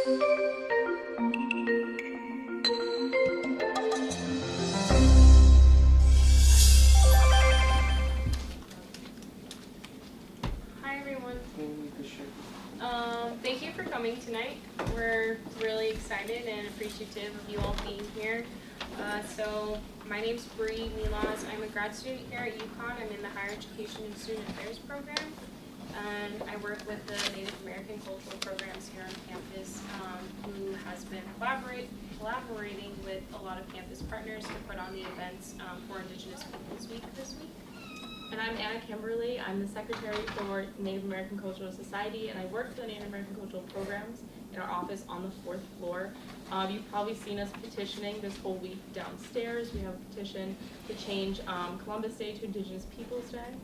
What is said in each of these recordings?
Hi everyone. Thank you for coming tonight. We're really excited and appreciative of you all being here. So my name's Bree Milas. I'm a grad student here at UConn. I'm in the Higher Education and Student Affairs program. And I work with the Native American cultural programs here on campus, who has been collaborating with a lot of campus partners to put on the events for Indigenous Peoples Week this week. And I'm Anna Kimberly. I'm the secretary for Native American Cultural Society, and I work for the Native American Cultural Programs in our office on the 4th floor. You've probably seen us petitioning this whole week downstairs. We have a petition to change Columbus Day to Indigenous Peoples Day.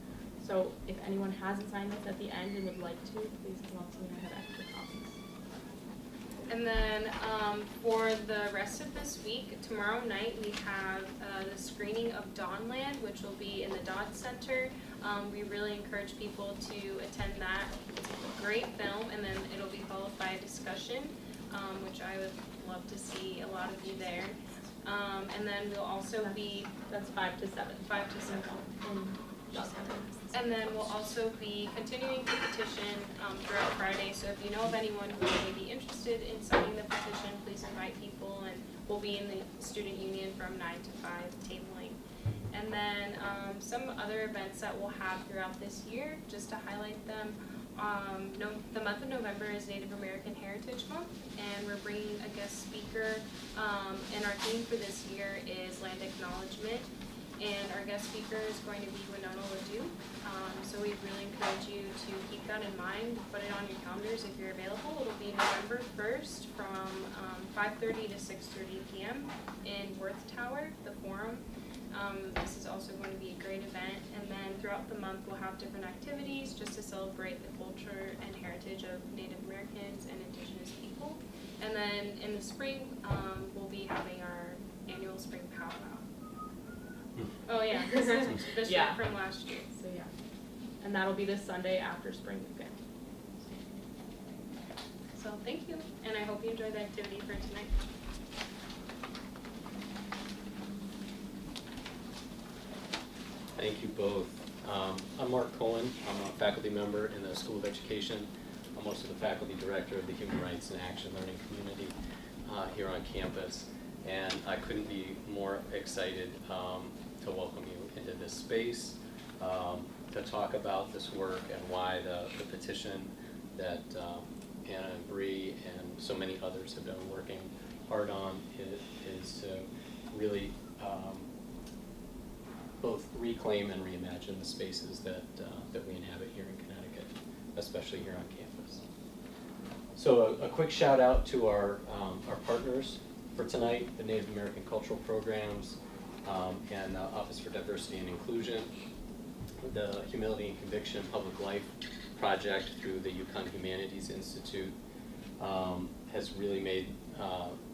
So if anyone hasn't signed this at the end and would like to, please come up to me. I have extra copies. And then for the rest of this week, tomorrow night we have the screening of Dawnland, which will be in the Dodd Center. We really encourage people to attend that. It's a great film, and then it'll be followed by a discussion, which I would love to see a lot of you there. And then we'll also be, that's 5 to 7. 5 to 7. And then we'll also be continuing to petition throughout Friday. So if you know of anyone who may be interested in signing the petition, please invite people. And we'll be in the student union from 9 to 5 tabling. And then some other events that we'll have throughout this year, just to highlight them. The month of November is Native American Heritage Month, and we're bringing a guest speaker. And our theme for this year is Land Acknowledgement. And our guest speaker is going to be Winona Ledoux. So we really encourage you to keep that in mind. Put it on your calendars if you're available. It'll be November 1st from 5:30 to 6:30 p.m. in Worth Tower, the Forum. This is also going to be a great event. And then throughout the month, we'll have different activities just to celebrate the culture and heritage of Native Americans and Indigenous people. And then in the spring, we'll be having our annual spring powwow. Oh yeah, this is this year from last year. So yeah, and that'll be this Sunday after spring weekend. So thank you, and I hope you enjoy the activity for tonight. Thank you both. I'm Mark Cohen. I'm a faculty member in the School of Education. I'm also the faculty director of the Human Rights and Action Learning community here on campus. And I couldn't be more excited to welcome you into this space, to talk about this work and why the petition that Anna and Bree and so many others have been working hard on is to really both reclaim and reimagine the spaces that we inhabit here in Connecticut, especially here on campus. So a quick shout out to our partners for tonight, the Native American Cultural Programs and the Office for Diversity and Inclusion, the Humility and Conviction Public Life Project through the UConn Humanities Institute has really made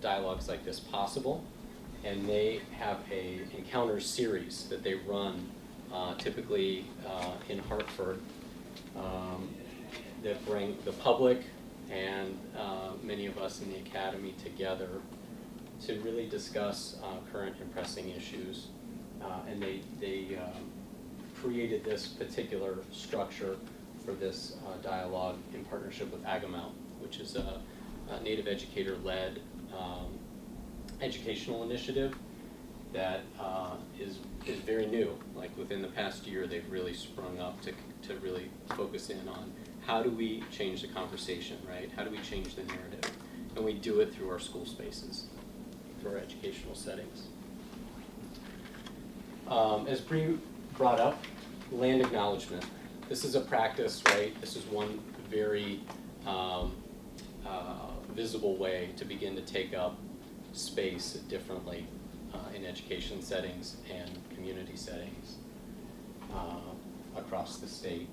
dialogues like this possible. And they have a Encounters series that they run typically in Hartford that bring the public and many of us in the academy together to really discuss current and pressing issues. And they created this particular structure for this dialogue in partnership with Akomawt, which is a Native educator-led educational initiative that is very new. Like within the past year, they've really sprung up to really focus in on how do we change the conversation, right? How do we change the narrative? And we do it through our school spaces, through our educational settings. As Bree brought up, land acknowledgement. This is a practice, right? This is one very visible way to begin to take up space differently in education settings and community settings across the state.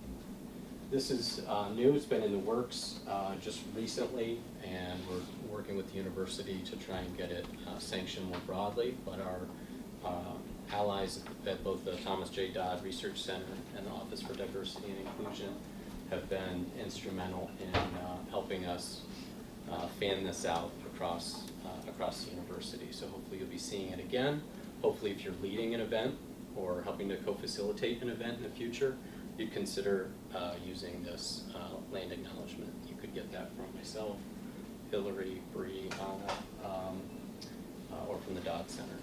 This is new. It's been in the works just recently, and we're working with the university to try and get it sanctioned more broadly, but our allies at both the Thomas J. Dodd Research Center and the Office for Diversity and Inclusion have been instrumental in helping us fan this out across the university. So hopefully you'll be seeing it again. Hopefully if you're leading an event or helping to co-facilitate an event in the future, you'd consider using this land acknowledgement. You could get that from myself, Hillary, Bree, Anna, or from the Dodd Center.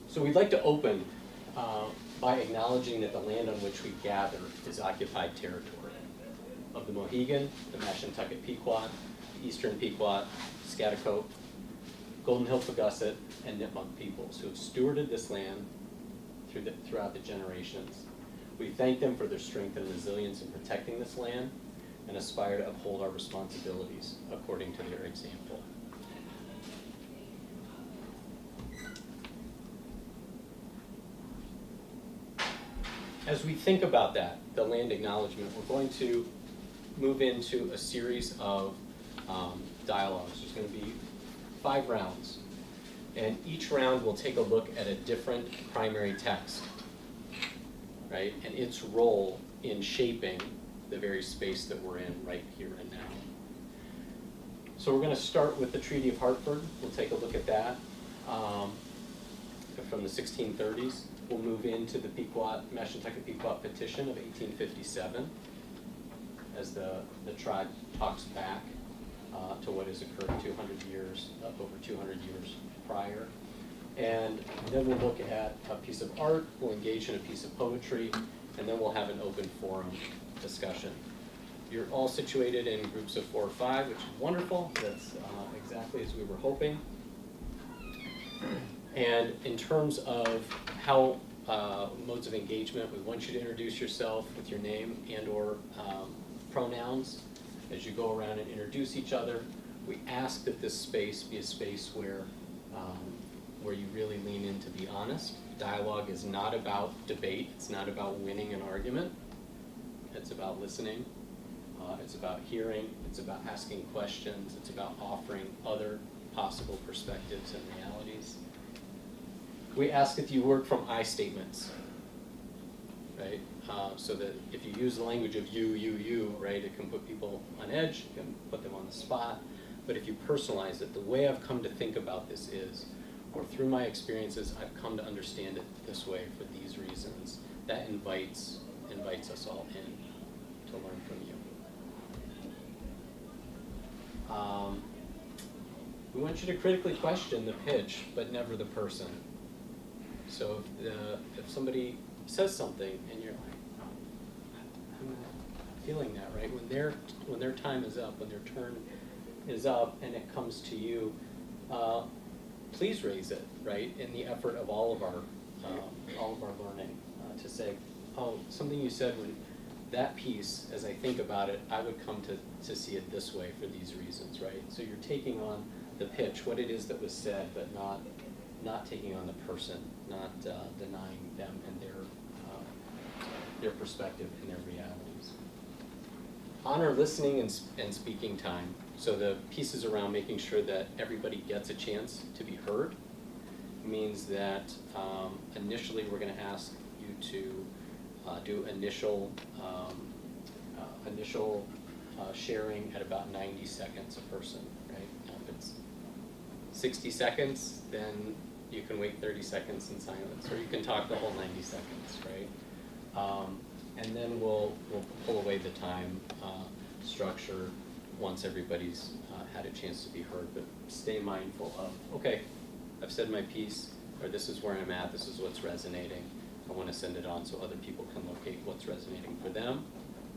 So we'd like to open by acknowledging that the land on which we gather is occupied territory of the Mohegan, the Mashantucket Pequot, the Eastern Pequot, Schaghticoke, Golden Hill Pagusset, and Nipmuc peoples who have stewarded this land throughout the generations. We thank them for their strength and resilience in protecting this land and aspire to uphold our responsibilities according to their example. As we think about that, the land acknowledgement, we're going to move into a series of dialogues. There's going to be 5 rounds, and each round will take a look at a different primary text, right, and its role in shaping the very space that we're in right here and now. So we're going to start with the Treaty of Hartford. We'll take a look at that from the 1630s. We'll move into the Mashantucket Pequot Petition of 1857 as the tribe talks back to what has occurred 200 years, over 200 years prior. And then we'll look at a piece of art, we'll engage in a piece of poetry, and then we'll have an open forum discussion. You're all situated in groups of 4 or 5, which is wonderful. That's exactly as we were hoping. And in terms of how modes of engagement, we want you to introduce yourself with your name and or pronouns as you go around and introduce each other. We ask that this space be a space where you really lean in to be honest. Dialogue is not about debate. It's not about winning an argument. It's about listening. It's about hearing. It's about asking questions. It's about offering other possible perspectives and realities. We ask that you work from I statements, right? So that if you use the language of you, right, it can put people on edge, it can put them on the spot. But if you personalize it, the way I've come to think about this is, or through my experiences, I've come to understand it this way for these reasons. That invites us all in to learn from you. We want you to critically question the pitch, but never the person. So if somebody says something and you're like, oh, I'm not feeling that, right? When their time is up, when their turn is up, and it comes to you, please raise it, right? In the effort of all of our learning, to say, oh, something you said when that piece, as I think about it, I would come to see it this way for these reasons, right? So you're taking on the pitch, what it is that was said, but not taking on the person, not denying them and their perspective and their realities. Honor listening and speaking time. So the pieces around making sure that everybody gets a chance to be heard means that initially we're going to ask you to do initial sharing at about 90 seconds a person, right? If it's 60 seconds, then you can wait 30 seconds in silence, or you can talk the whole 90 seconds, right? And then we'll pull away the time structure once everybody's had a chance to be heard, but stay mindful of, okay, I've said my piece, or this is where I'm at, this is what's resonating. I want to send it on so other people can locate what's resonating for them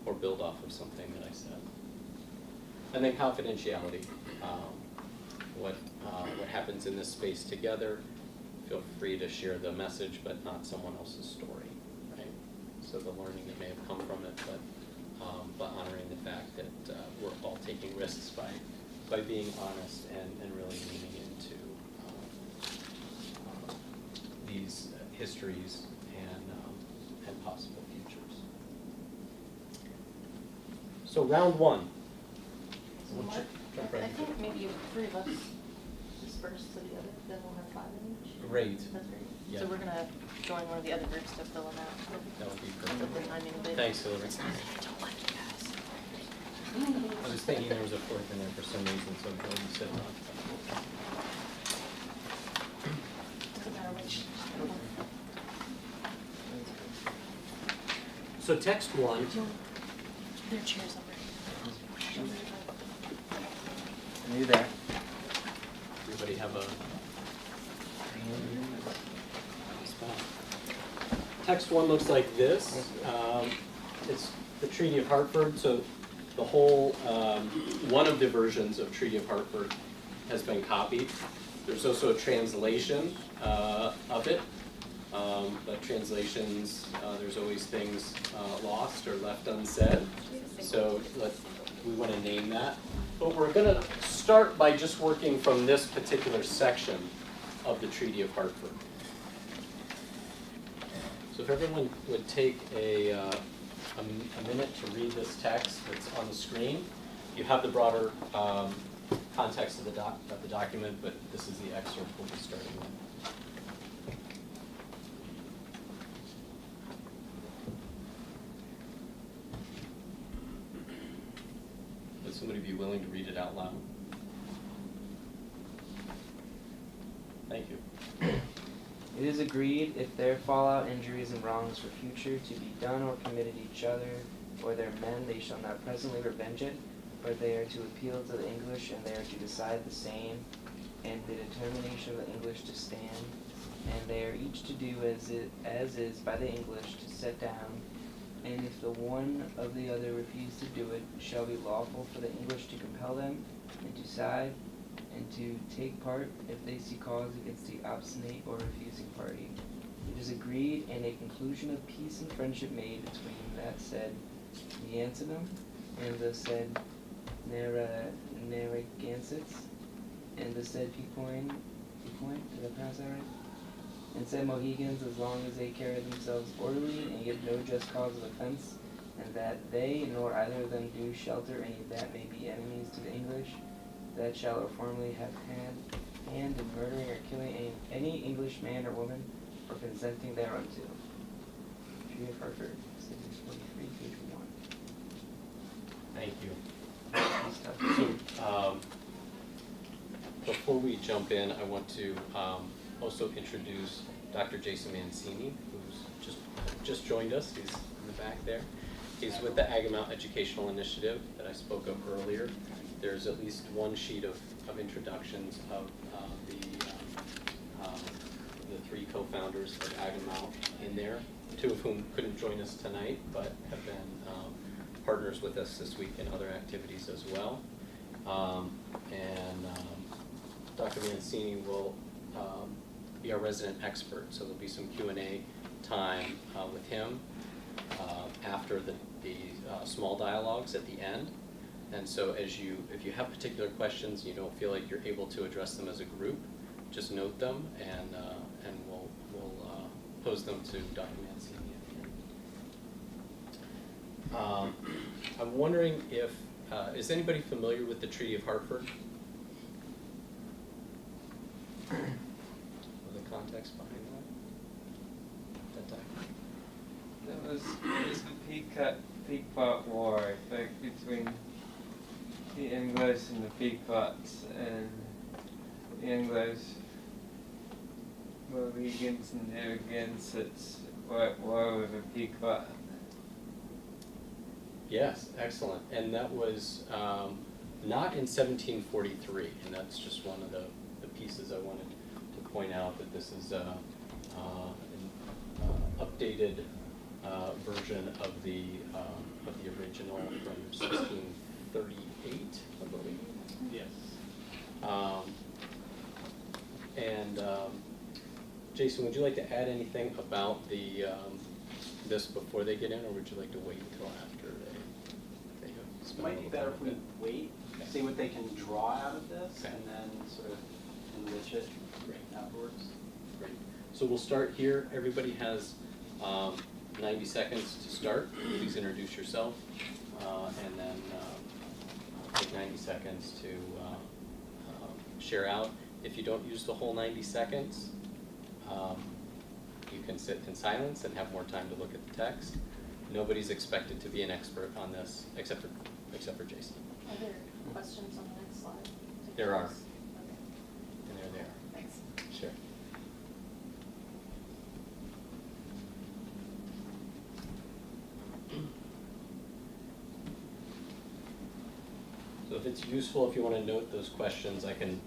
or build off of something that I said. And then confidentiality. What happens in this space together, feel free to share the message, but not someone else's story, right? So the learning that may have come from it, but honoring the fact that we're all taking risks by being honest and really leaning into these histories and possible futures. So round 1. So Mark, I think maybe 3 of us disperse to the other, then we'll have 5 in each. Great. That's great. Yeah. So we're gonna join one of the other groups to fill them out. That would be With the perfect. timing of it. Thanks, Hillary. I don't like you guys. I was thinking there was a fourth in there for some reason, so I'm glad you said that. Doesn't matter which. So text one, There are chairs over here. Are you there? Everybody have a spot. Text one looks like this. It's the Treaty of Hartford, so the whole, one of the versions of Treaty of Hartford has been copied. There's also a translation of it, but translations, there's always things lost or left unsaid. So we want to name that. But we're going to start by just working from this particular section of the Treaty of Hartford. So if everyone would take a minute to read this text that's on the screen. You have the broader context of the document, but this is the excerpt we'll be starting with. Would somebody be willing to read it out loud? Thank you. It is agreed, if there fall out injuries and wrongs for future to be done or committed each other or their men, they shall not presently revenge it, but they are to appeal to the English, and they are to decide the same, and the determination of the English to stand, and they are each to do as is by the English to set down, and if the one of the other refuse to do it, shall be lawful for the English to compel them, and to side, and to take part if they see cause against the obstinate or refusing party. It is agreed, and a conclusion of peace and friendship made between that said Neantinum and the said Narragansetts and the said Pequoin, did I pronounce that right? And said Mohegans, as long as they carry themselves orderly and give no just cause of offense, and that they nor either of them do shelter any that may be enemies to the English, that shall or formerly have had hand in murdering or killing any English man or woman, or consenting thereunto. Treaty of Hartford, 1643, page 1. Thank you. This stuff. So, before we jump in, I want to also introduce Dr. Jason Mancini, who's just joined us. He's in the back there. He's with the Akomawt Educational Initiative that I spoke of earlier. There's at least one sheet of introductions of the three co-founders of Akomawt in there, two of whom couldn't join us tonight, but have been partners with us this week in other activities as well. Dr. Mancini will be our resident expert, so there'll be some Q&A time with him after the small dialogues at the end. And so if you have particular questions and you don't feel like you're able to address them as a group, just note them and we'll pose them to Dr. Mancini at the end. I'm wondering if, is anybody familiar with the Treaty of Hartford? Or the context behind that document? It was the Pequot War, I think, between the English and the Pequots, and the English were Mohegans and Narragansetts were at war with the Pequot. Yes, excellent. And that was not in 1743, and that's just one of the pieces I wanted to point out, that this is an updated version of the original from 1638, I believe. Yes. Jason, would you like to add anything about this before they get in, or would you like to wait until after they have spent It might be better if we wait, Okay. see what they can draw out of this, Okay. and then sort of enrich it afterwards. Great. So we'll start here. Everybody has 90 seconds to start. Please introduce yourself, and then take 90 seconds to share out. If you don't use the whole 90 seconds, you can sit in silence and have more time to look at the text. Nobody's expected to be an expert on this, except for except for Jason. Are there questions on the next slide? There are. Okay, And there they are. thanks. Sure. So if it's useful, if you want to note those questions, I can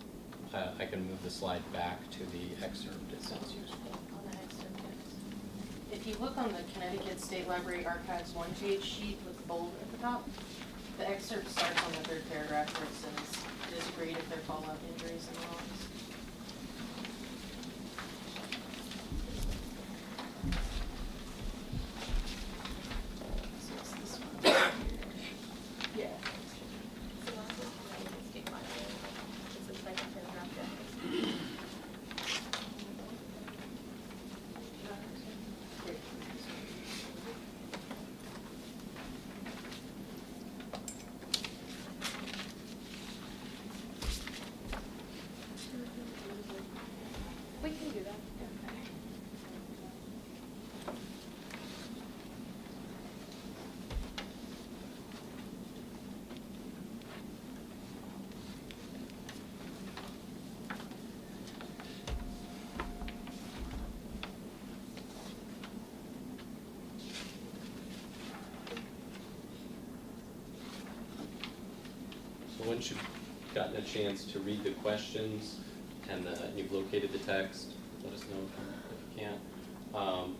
move the slide back to the excerpt. It sounds useful. On the excerpt, yes. If you look on the Connecticut State Library Archives one-page sheet with bold at the top, the excerpt starts on the third paragraph where it says, it is agreed if there are fallout injuries and wrongs. So it's this one. Yeah. We can do that. So once you've gotten a chance to read the questions and you've located the text, let us know if you can't.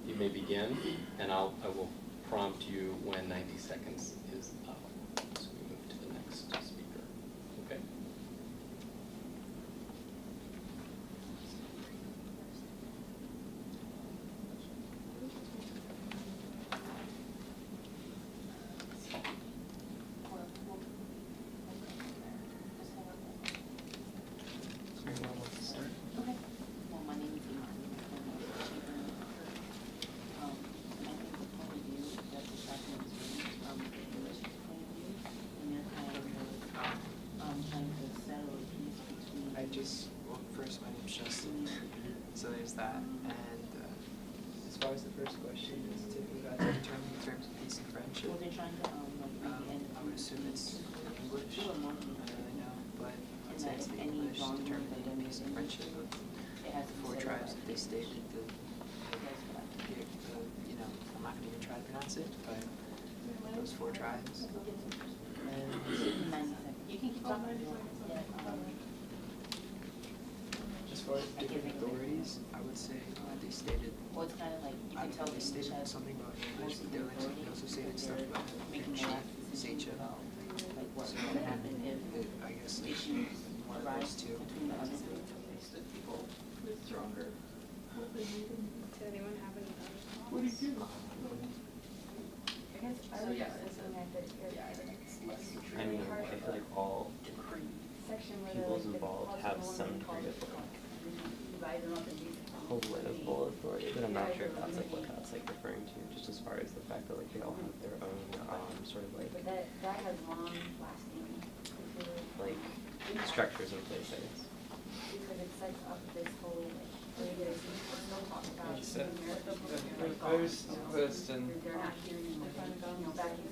You may begin, and I will prompt you when 90 seconds is up. So we move to the next speaker. Okay. Okay. Well, my name is Imani, and I was and I think the point of view that's attracting is really from the English point of view, and they're trying to settle a peace between. Well, first, my name's Justin, so there's that, and as far as the first question is typically about determining terms of peace and friendship, Well, they're trying to, I would assume it's English, Two or more I don't really know, but And I'd say that it's the any English wrong determining that peace and friendship of it has to be four settled tribes by that they stated that That's what I think. you know, I'm not gonna even try to pronounce it, but those four tribes. And 90 seconds. You can keep talking if you want. As far as different authorities, I would say they stated, Well, it's kind of like, you I can don't tell know, the they English stated has something about English, most but of the authority, they also stated but stuff they're about making the chief, last decision Sacha. about, like, what's So, gonna happen if I guess issues one of arise those two. between the other group. Did anyone have any other thoughts? What do you do? So yeah, it's something like that. I mean, I feel like all peoples involved have some degree of political authority, but I'm not sure if that's like what that's like referring to, just as far as the fact that like they all have their own sort of like But that has long lasting, like structures in place, I guess. because it sets up this whole, like, there's still talk about. So, the first question, They're not hearing, you know, back in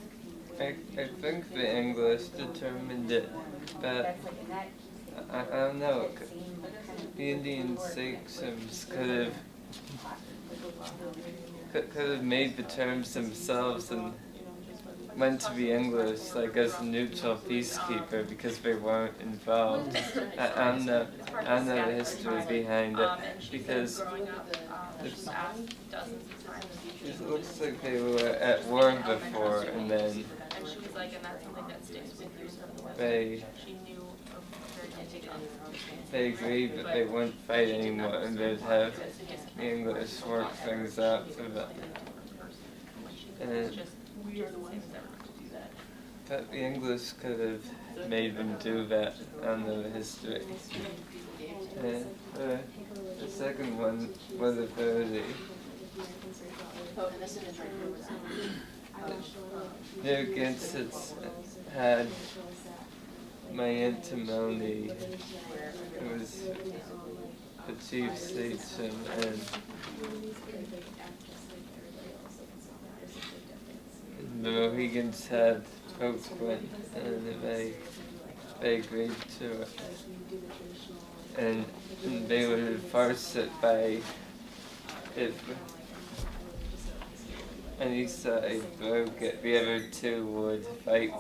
16. I think the English determined it, but That's like, in that. I don't know. that same kind of- The Indian sachems could have made the terms themselves and went to the English like as a neutral peacekeeper because they weren't involved. I don't know the history behind it because Growing up, she was asked dozens of times. it looks like they were at war before and then And she was like, and that's something that sticks with you from the West. they She knew of her identity. they agreed that they wouldn't fight anymore and they'd have the English work things out for them. And but the English could have made them do that. I don't know the history. And the second one was authority. Oh, and this image right here was Narragansett had my antimony. It was the chief station and the Mohegans had Oakland, and they agreed to it. And they would enforce it by if any side broke it, the other two would fight,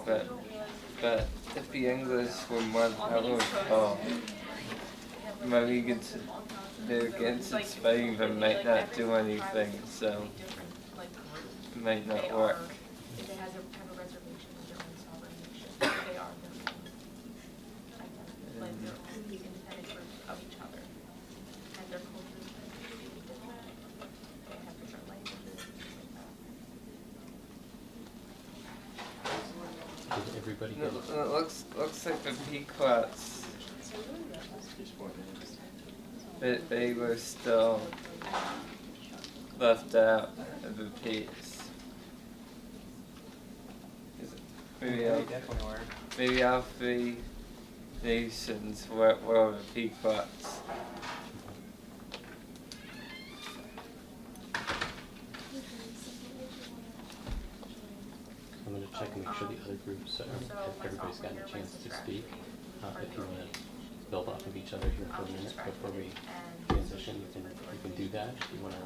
but if the English were more powerful, they're against its fighting, but might not do anything, so it might not work. If it has a reservation as their own sovereign nation, they are their own, like their own independent groups of each other. And their cultures are completely different. They have different languages, things like that. Did everybody No, get it looks like the Pequots, they were still left out of the piece. Maybe all, definitely were. maybe all three nations were the Pequots. I'm gonna check and make sure the other groups are, if everybody's gotten a chance to speak. If you wanna build off of each other here for a minute before we transition, you can do that. If you wanna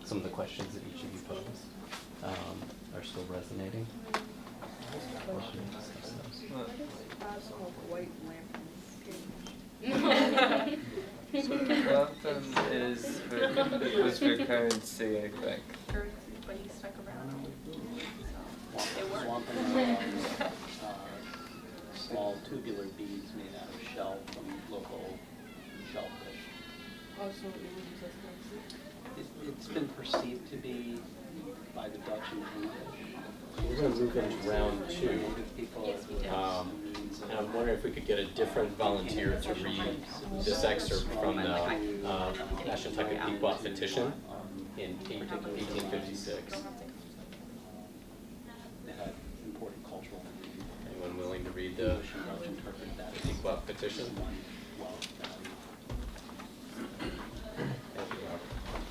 some of the questions that each of you pose, are still resonating. Or should we discuss those? So one of them was for currency, I think. But you stuck around. Wampum small tubular beads made out of shell from local shellfish. Oh, so it would use as currency? It's been perceived to be by the Dutch and English. We're gonna move into round two. And I'm wondering if we could get a different volunteer to read this excerpt from the Mashantucket Pequot petition in 1856. They had important cultural meaning. Anyone willing to read the English and Dutch interpreted that as Pequot petition? one wealth value. Thank you, Rob.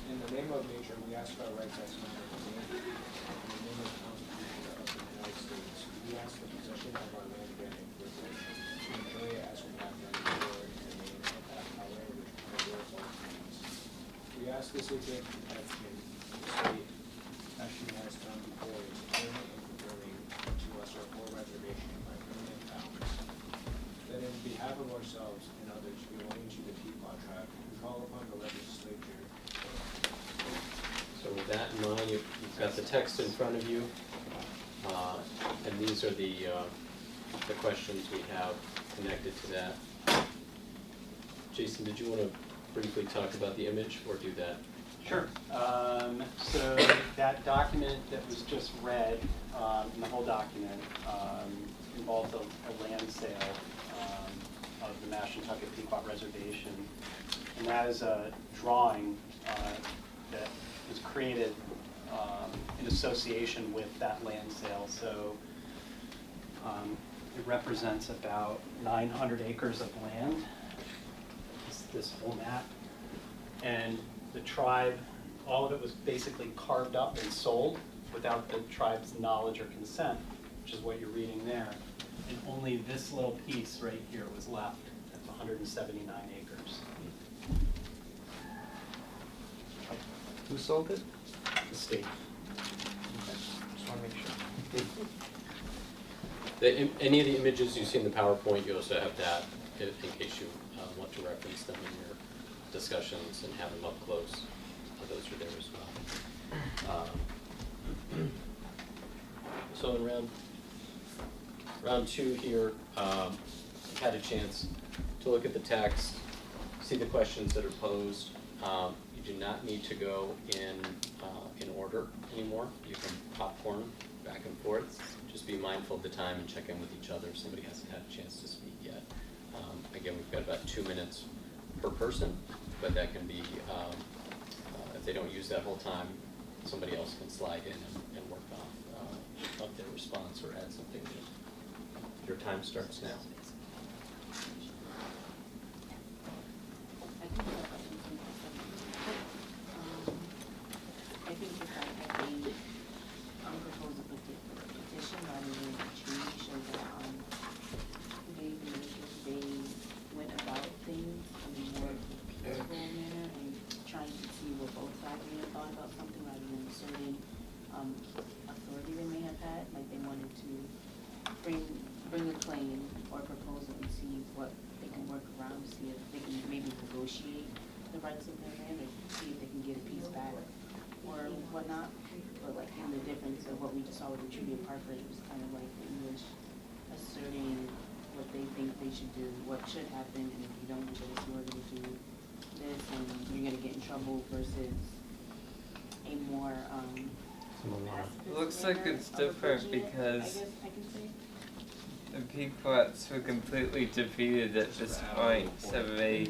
In the name of nature, we ask for our rights as members of the nation. In the name of the Constitution of the United States, we ask the possession of our land granted privilege to enjoy it as we have done before in the name of that power which preserves all things. We ask this gift protection to the state as she has done before in securing and confirming to us our full reservation by permanent powers. That in behalf of ourselves and others belonging to the Pequot tribe, we call upon the legislature. So with that in mind, you've got the text in front of you, and these are the questions we have connected to that. Jason, did you want to briefly talk about the image, or do that? Sure. So that document that was just read, and the whole document, involved a land sale of the Mashantucket Pequot Reservation. And that is a drawing that was created in association with that land sale. So it represents about 900 acres of land, this whole map. And the tribe, all of it was basically carved up and sold without the tribe's knowledge or consent, which is what you're reading there. And only this little piece right here was left. That's 179 acres. Who sold it? The state. Just want to make sure. Any of the images you see in the PowerPoint, you also have that in case you want to reference them in your discussions and have them up close. Those are there as well. So in round two here, you've had a chance to look at the text, see the questions that are posed. You do not need to go in order anymore. You can popcorn back and forth. Just be mindful of the time and check in with each other if somebody hasn't had a chance to speak yet. Again, we've got about 2 minutes per person, but that can be, if they don't use that whole time, somebody else can slide in and work off their response or add something new. Your time starts now. I think if I had made, proposal for the petition rather than a change divide us up in their land, or see if they can get a piece back or whatnot. But like in the difference of what we just saw with the Treaty of Hartford, it was kind of like the English asserting what they think they should do, what should happen, and if you don't do this, you're gonna do this, and you're gonna get in trouble versus a more, It looks like it's different because I guess I can say. the Pequots were completely defeated at this point, so they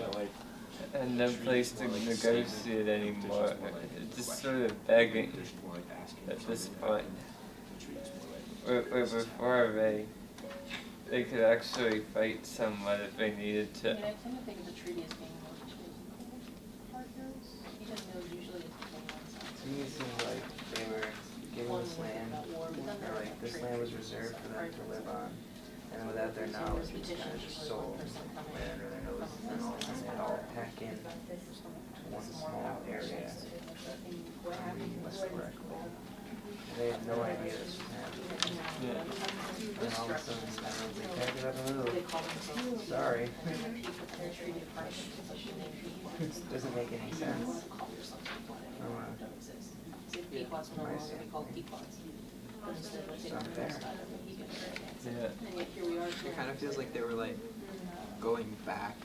had no place to negotiate anymore. It's just sort of begging at this point. Where before they could actually fight someone if they needed I to. mean, I tend to think of the treaty as being more political partners, even though usually it's between one side. To me, it seemed like they were given One this was land, about war, but then or there like were this treaties. land was reserved for them to live on, and without their knowledge, it was kind of just sold right under their noses, and all of a sudden it all packed in to one small area, less correctly. They had no idea this was happening. Yeah. And all of a sudden, they packed it up and moved. Sorry. Doesn't make any sense. Pequots will no longer be called Pequots. But instead of It's unfair. Yeah. And yet here we are. It kind of feels like they were like going back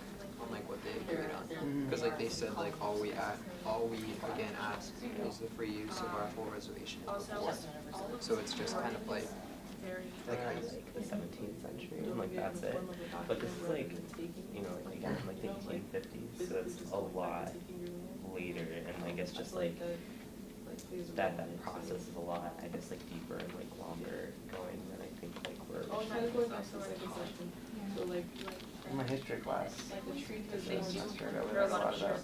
on like what they agreed on. Because like they said like all we again ask is the free use of our full reservation before. So it's just kind of like Like, the 17th century, and like that's it. But this is like, you know, again, like the 1850s, so it's a lot later, and I guess just like that process is a lot, I guess, like deeper and like longer going than I think like we're. in my history class, this semester, I learned a lot about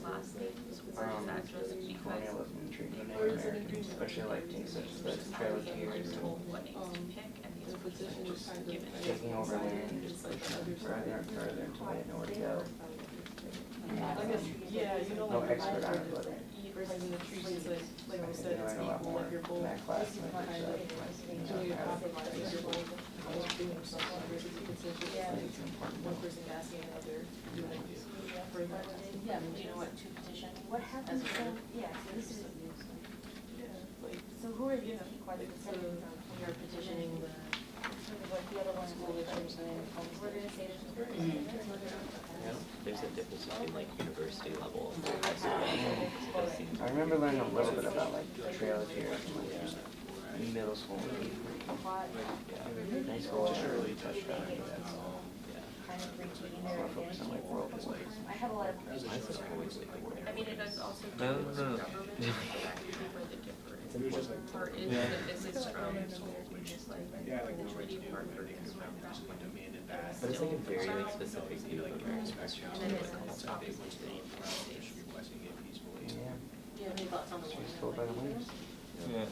colonialism and treaty of Native Americans, especially like such as the Trail of Tears and just taking over land and just pushing them further and further until they had nowhere to go. No expert on it, but I think I learned a lot more in that class than I did Yeah, I mean, do you know what to petition? What happens then, yeah, so this is, so who are these Pequots descending from? We are petitioning the Sort of like the other ones, school districts and we're gonna say this is very There's a difference between like university level and high school level. It seems I remember learning a little bit about like the Trail of Tears in like middle school. High school wasn't really touched on it at all. kind of repeating More their focused on like world politics. I have a lot of Mine's questions. just always like the word. I mean, it does also do No, with no. government, that could be where the It's different important. part is, Yeah. that this is from, just like, Yeah, where like the no Treaty rights of were Hartford hurting is as from, well, that just one. like demanded that. But it's like a very like specific view of American history. And then Like, it's obviously the United Should States. be blessing it peacefully. Yeah, Do you have any thoughts on the she one? was told by the winners. Yeah.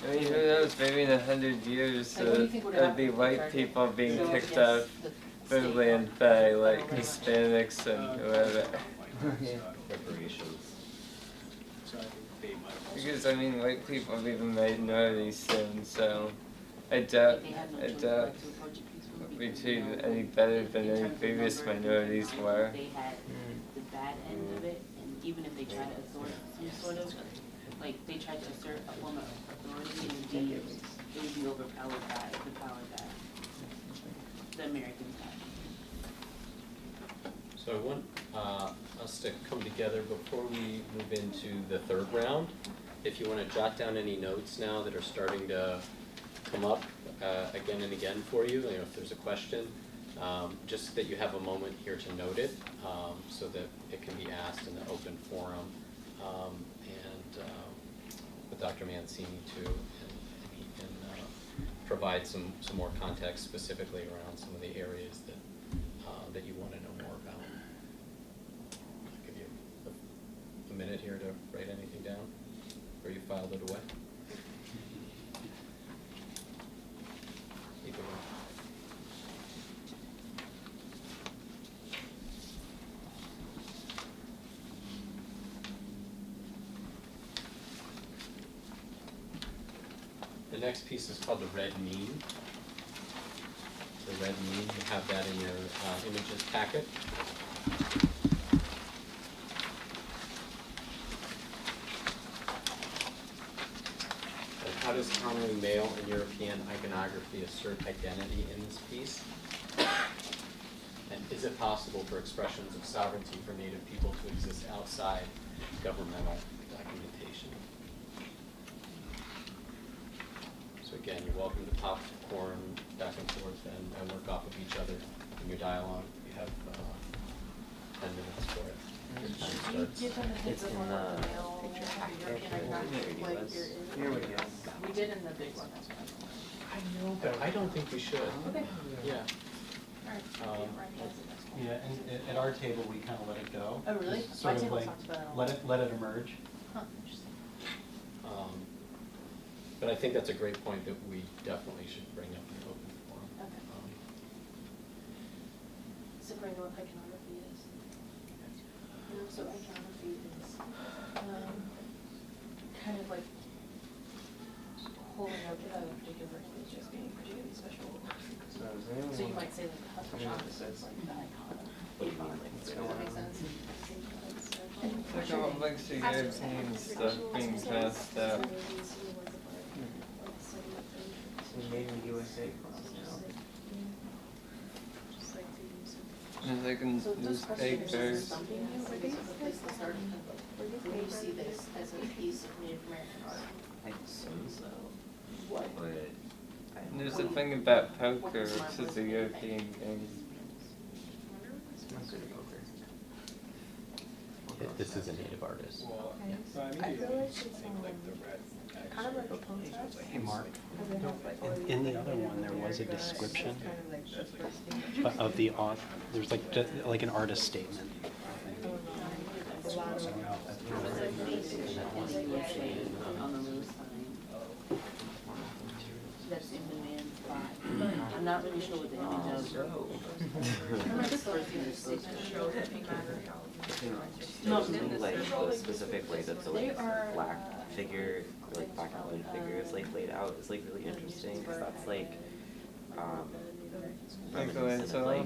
I mean, who knows, maybe in 100 years, Like, what do you think would there'll be happen? white people being So, kicked yes, out the their state land law. by like Hispanics and whoever. Yeah. reparations. So I think they might also. Because I mean, white people have even minorities soon, so I doubt, They had no I choice doubt but to approach it peacefully we because, treated you know, any better in than terms any of previous number, minorities were. They had the bad end of it, and even if they try to assert some sort of, like, they tried to assert a form of authority, it would be overpowered by the power that the Americans had. So I want us to come together before we move into the third round. If you want to jot down any notes now that are starting to come up again and again for you, if there's a question, just that you have a moment here to note it so that it can be asked in the open forum. And with Dr. Mancini too, and he can provide some more context specifically around some of the areas that you want to know more about. I'll give you a minute here to write anything down, or you filed it away. Either way. The next piece is called the red mean. The red mean, you have that in your images packet. does honoring male and European iconography assert identity in this piece? And is it possible for expressions of sovereignty for Native people to exist outside governmental documentation? So again, you're welcome to popcorn back and forth and work off of each other in your dialogue. You have 10 minutes for it. Your time starts. It's in the picture. Here we go. We did in the big one, that's what I know, but I don't think we should. Okay. Yeah. Yeah, and at our table, we kind of let it go. Oh, really? Just My Sort of table like, talks about it all. let it emerge. Huh, interesting. But I think that's a great point that we definitely should bring up in open forum. Okay. Sabrina, what iconography is? So iconography is kind of like holding up a particular image as being particularly special. So is anyone So you wanna- might say like the Hudson Something shop that is says- like the icon of What do you Avon. mean, like, Does what's that going make on? sense? Like a whole bunch of European stuff being passed out. So made in USA cross now. There's like in So those questions newspapers. something new, like is it the place to start? When you see this as a piece of Native American art, I assume so. what? But I don't There's know. a thing about poker, which is a European game. It's not good at poker. This is a Native artist. Well, Okay. so I mean, I you feel like it's, like the red kind of like a concept. Hey, Mark, Because it has like all these in the like other one, there was a America, description and it's kind of like the first thing. of the author, there's like an artist statement. A lot of. On the little sign. That's in the man's body. I'm not really sure what the image is. Remember the first thing that's Like the specific way that the They like are, black figure, or like black and white figure is like laid out is like really interesting because that's like reminiscent of like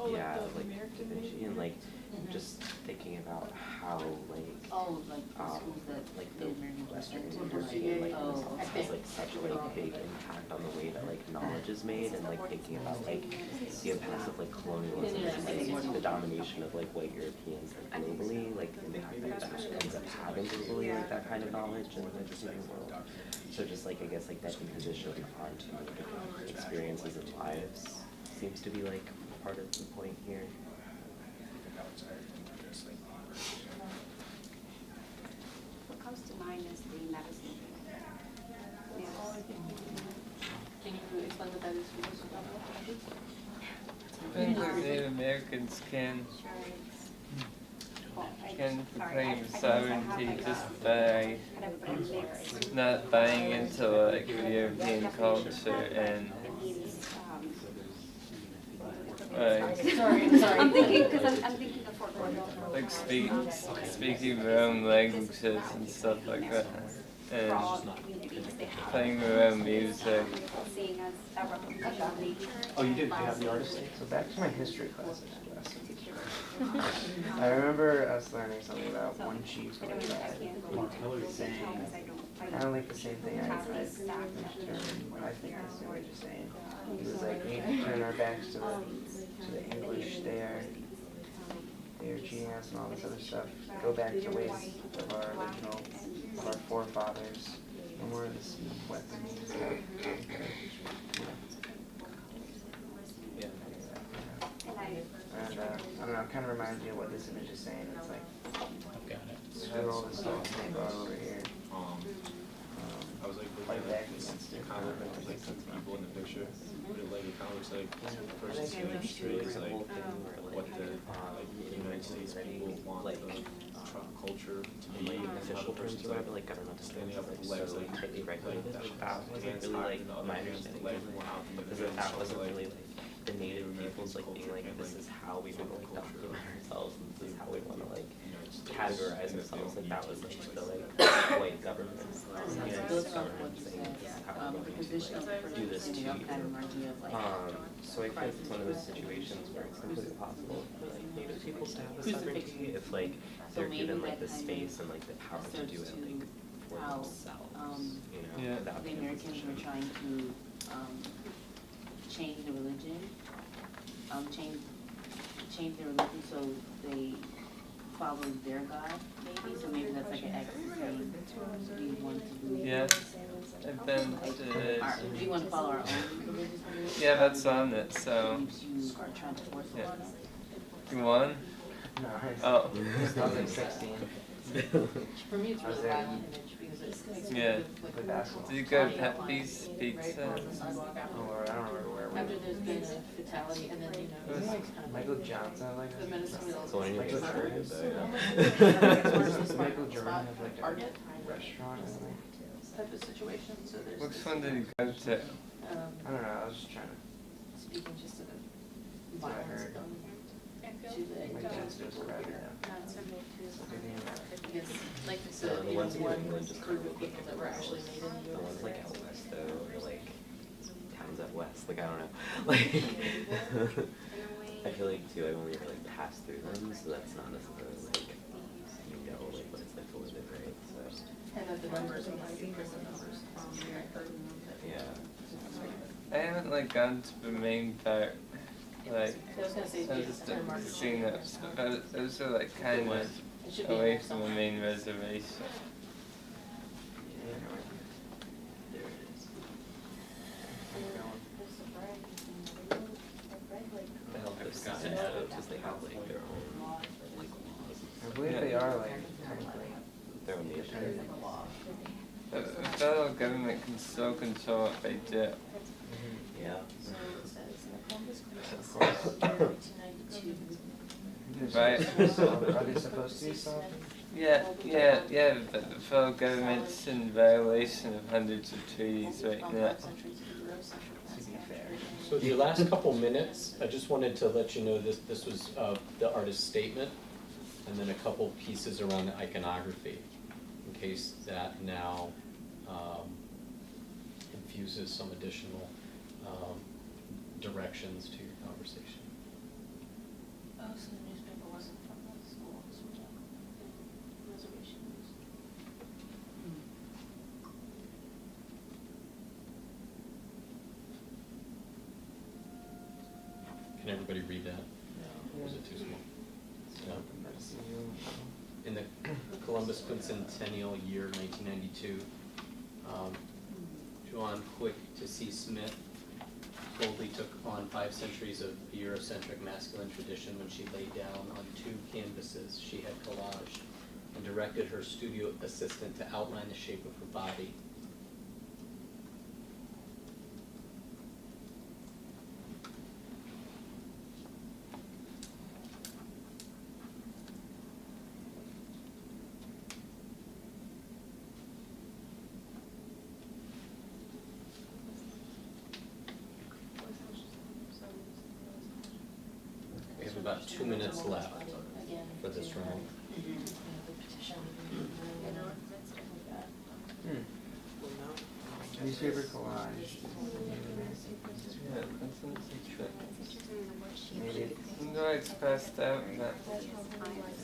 yeah like Da Vinci and like just thinking about how like Oh, like the schools that, like the the American Western Western university like Oh, Renaissance has like such a like big impact on the way that like knowledge is made and like thinking about like the impacts of like colonialism and like the domination of like white Europeans like globally, like the impact that that ends up having globally, like that kind of knowledge and like just in the world. So just like I guess like that imposition onto different experiences and lives seems to be like part of the point here. What comes to mind is the medicine. Yes. Can you explain what that is for those who don't know? Things like Native Americans can proclaim sovereignty just by not buying into like European culture and like Sorry. I'm thinking, because I'm thinking of Fort Lauderdale. like speaking their own languages and stuff like that, For and all communities, they have. playing their own music. Seeing as a representation of nature. Oh, you did, you have the artist? So back to my history class last I remember us learning something about one chief like that, saying, kind of like the same thing I what I think is what you're saying. He was like, we need to turn our backs to the English, they are cheating us and all this other stuff. Go back to ways of our original, of our forefathers, no more of this weapons. Yeah. And I don't know, it kind of reminds me of what this image is saying. It's like, I've got it. screw all this stuff they brought over here. I was like, Fight back against it. kind of like some people in the picture, but it like it kind of looks like the person sitting next to it is like what the like United States people want like the culture to be, like and official how the terms person's or like whatever, like governmental standing up terms, with like legs so like tightly regulated, that that wasn't hands really higher like than the other my hands, the understanding legs of one out the it, other because hand, that so wasn't like really like the native Native peoples like being like, American this culture is and, how we like, want to like culture document ourselves, and this is how we want to like United States, categorize and that they ourselves, don't like that need was to like be the like white government, United Those States are government what saying this is how the we're going to position of the like do person this to sitting up you. kind of reminds me of like. So I think it's one of those situations where it's completely possible for like native peoples to have a sovereignty if like they're given like the space and like the power to do it like for for how, themselves, you know, Yeah. without the being Americans were trying to, change the religion, change their religion so they followed their God, maybe, so maybe that's like an X saying, do you want to believe? Yeah. I've been Do you want to follow our own religious beliefs? yeah, that's on it, so Beliefs you are trying to force Yeah. upon us? you won? No, Oh. I was like 16. For me, it's I was really there. violent image because it makes me Yeah. think of, Play like, basketball. Did you go to talking out Pepe's loud, Pizza? right, on the sidewalk after. Or I don't remember where we After were. there's been a fatality and then, you know, It was it's kind of Michael like Johnson, like the medicine wheel. So when you Michael get Jordan. Does Michael Jordan have like a Target restaurant or something? type of situation, so there's. Which this, one did you go to? I don't know, I was just trying to, Speaking just of what I violence heard. done to the My dad's just indigenous read people it. here. Yeah. Because, like you So said, the you ones know, in New one England just group kind of of people that were actually made in the The US. ones like out west though, or like towns out west, like I don't know. Like I feel like too, I only ever like pass through them, so that's not necessarily like you know like what it's like to live it, right? So And that the numbers are like prison numbers. I heard that. yeah. I haven't like gone to the main part. Like I was gonna say, I was it's just kind of market. seeing that, but those are like kind of It should be in away there from the somewhere. main reservation. There it is. To help us stand out because they have like their own like laws. I believe they are like technically. Their own nation. The federal government can still control what they do. Yeah. So it says in the Columbus Of Constitution, course. 1992. Right. Are they supposed to be solved? Yeah, but the federal government's in violation of hundreds of treaties right now. To be fair. So the last couple minutes, I just wanted to let you know this was the artist's statement, and then a couple pieces around the iconography, in case that now infuses some additional directions to your conversation. Oh, so the newspaper wasn't from the school, it was from the reservation. Can everybody read that? Or is it too small? No. In the Columbus Quincentennial year 1992, Joan Quick to C. Smith boldly took on 5 centuries of Eurocentric masculine tradition when she laid down on 2 canvases she had collaged and directed her studio assistant to outline the shape of her body. We have about 2 minutes left for this round. Newspaper collage. Yeah, that's an trick. Maybe. No, it's passed out. That.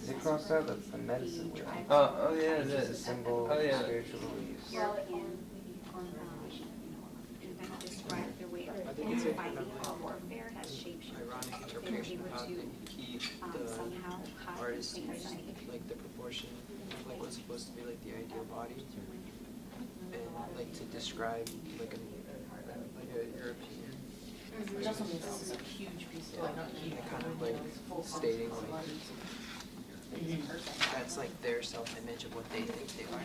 Is it crossed out? That's the medicine journal. Oh yeah, it It's a is. symbol Oh of yeah. spiritual beliefs. European invent describe their way of fighting warfare has shapeshifted. Ironic They were interpretation able of how to they keep the somehow hide artist things used, like like the proportion of like what's supposed to be like the ideal body, and like to describe like a European, Which also means this is a huge piece of, like, not huge, kind of like stating like that's like their self-image of what they think they are.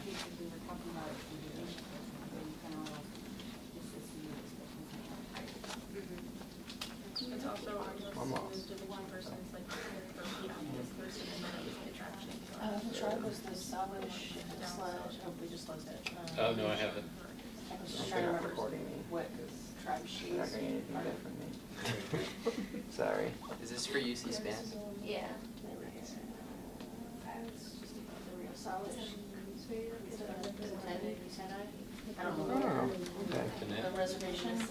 It's also I'm lost. the one person is like this person and then it's attraction. the tribe was the Salish slash, oh, we just looked at. Oh, no, I haven't. I was just They're trying to not remember recording me. what tribe she They're is. not getting anything good from me. Sorry. Is this for UC Span? Yeah. Salish. I don't know. Oh, okay. The reservation is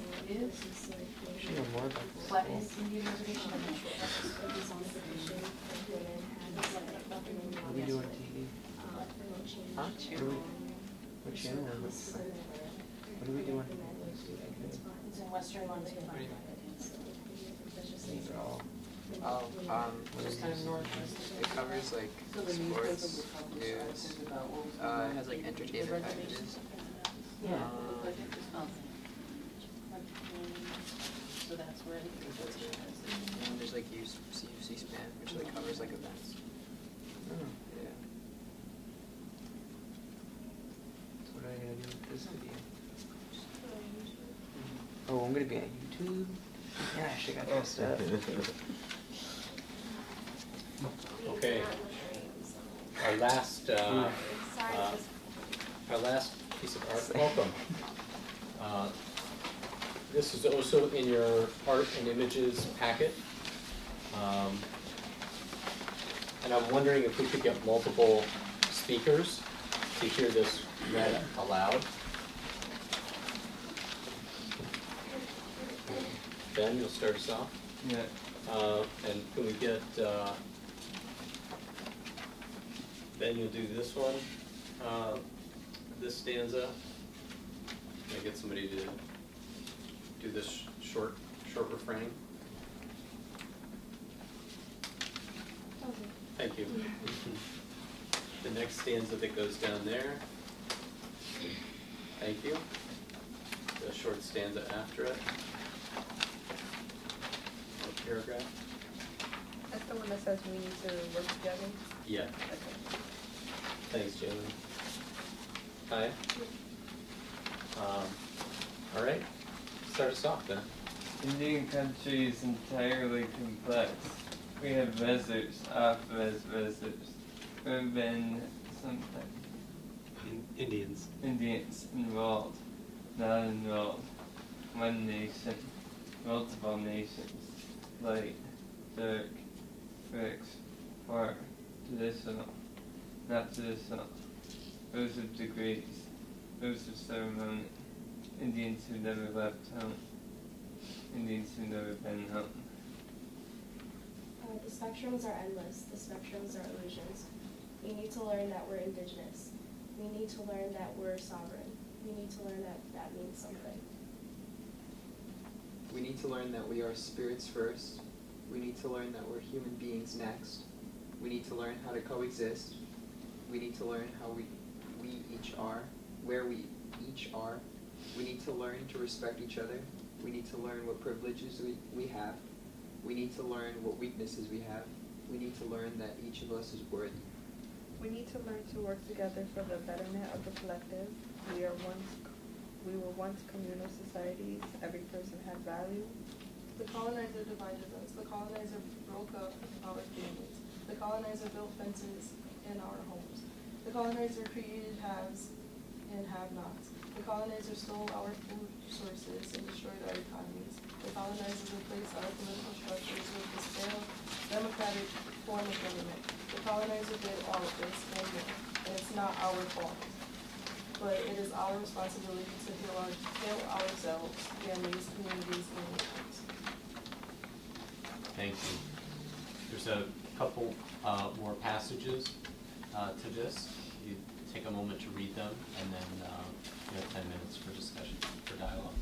Should know more about this. Flathead Indian Reservation. I'm not sure. What are we doing TV? Huh? What are we- What channel is this? What are we doing? It's in Western Montana. These are all. Just kind of northwest. It covers like sports, news, it has like entertainment packages. Yeah. So that's where it That's it. And then there's like C-SPAN, which like covers like events. Oh, Yeah. so what am I gonna do with this video? Oh, I'm gonna be on YouTube? Yeah, I should've got dressed up. Okay. Our last piece of art, welcome. This is also in your art and images packet. And I'm wondering if we could get multiple speakers to hear this read aloud. Ben, you'll start us off. Yeah. And can we get, Ben, you'll do this one, this stanza. Can I get somebody to do this short refrain? Thank you. The next stanza that goes down there. Thank you. The short stanza after it. Or paragraph. That's the one that says we need to work together? Yeah. Okay. Thanks, Jalen. Hi. All right. Start us off then. Indian country is entirely complex. We have deserts, deserts, urban, sometimes Indians. Indians involved, not involved. One nation, multiple nations, light, dark, fixed, far, traditional, not traditional. Those of degrees, those of ceremony. Indians who never left home. Indians who never been home. The spectrums are endless. The spectrums are illusions. We need to learn that we're indigenous. We need to learn that we're sovereign. We need to learn that that means something. We need to learn that we are spirits first. We need to learn that we're human beings next. We need to learn how to coexist. We need to learn how we each are, where we each are. We need to learn to respect each other. We need to learn what privileges we have. We need to learn what weaknesses we have. We need to learn that each of us is worthy. We need to learn to work together for the betterment of the collective. We were once communal societies. Every person had value. The colonizer divided us. The colonizer broke up our families. The colonizer built fences in our homes. The colonizer created haves and have-nots. The colonizer stole our food sources and destroyed our economies. The colonizers replaced our political structures with the stale, democratic form of government. The colonizer did all of this and more, and it's not our fault. But it is our responsibility to heal ourselves, families, communities, and nations. Thank you. There's a couple more passages to this. You take a moment to read them, and then you have 10 minutes for discussion, for dialogue.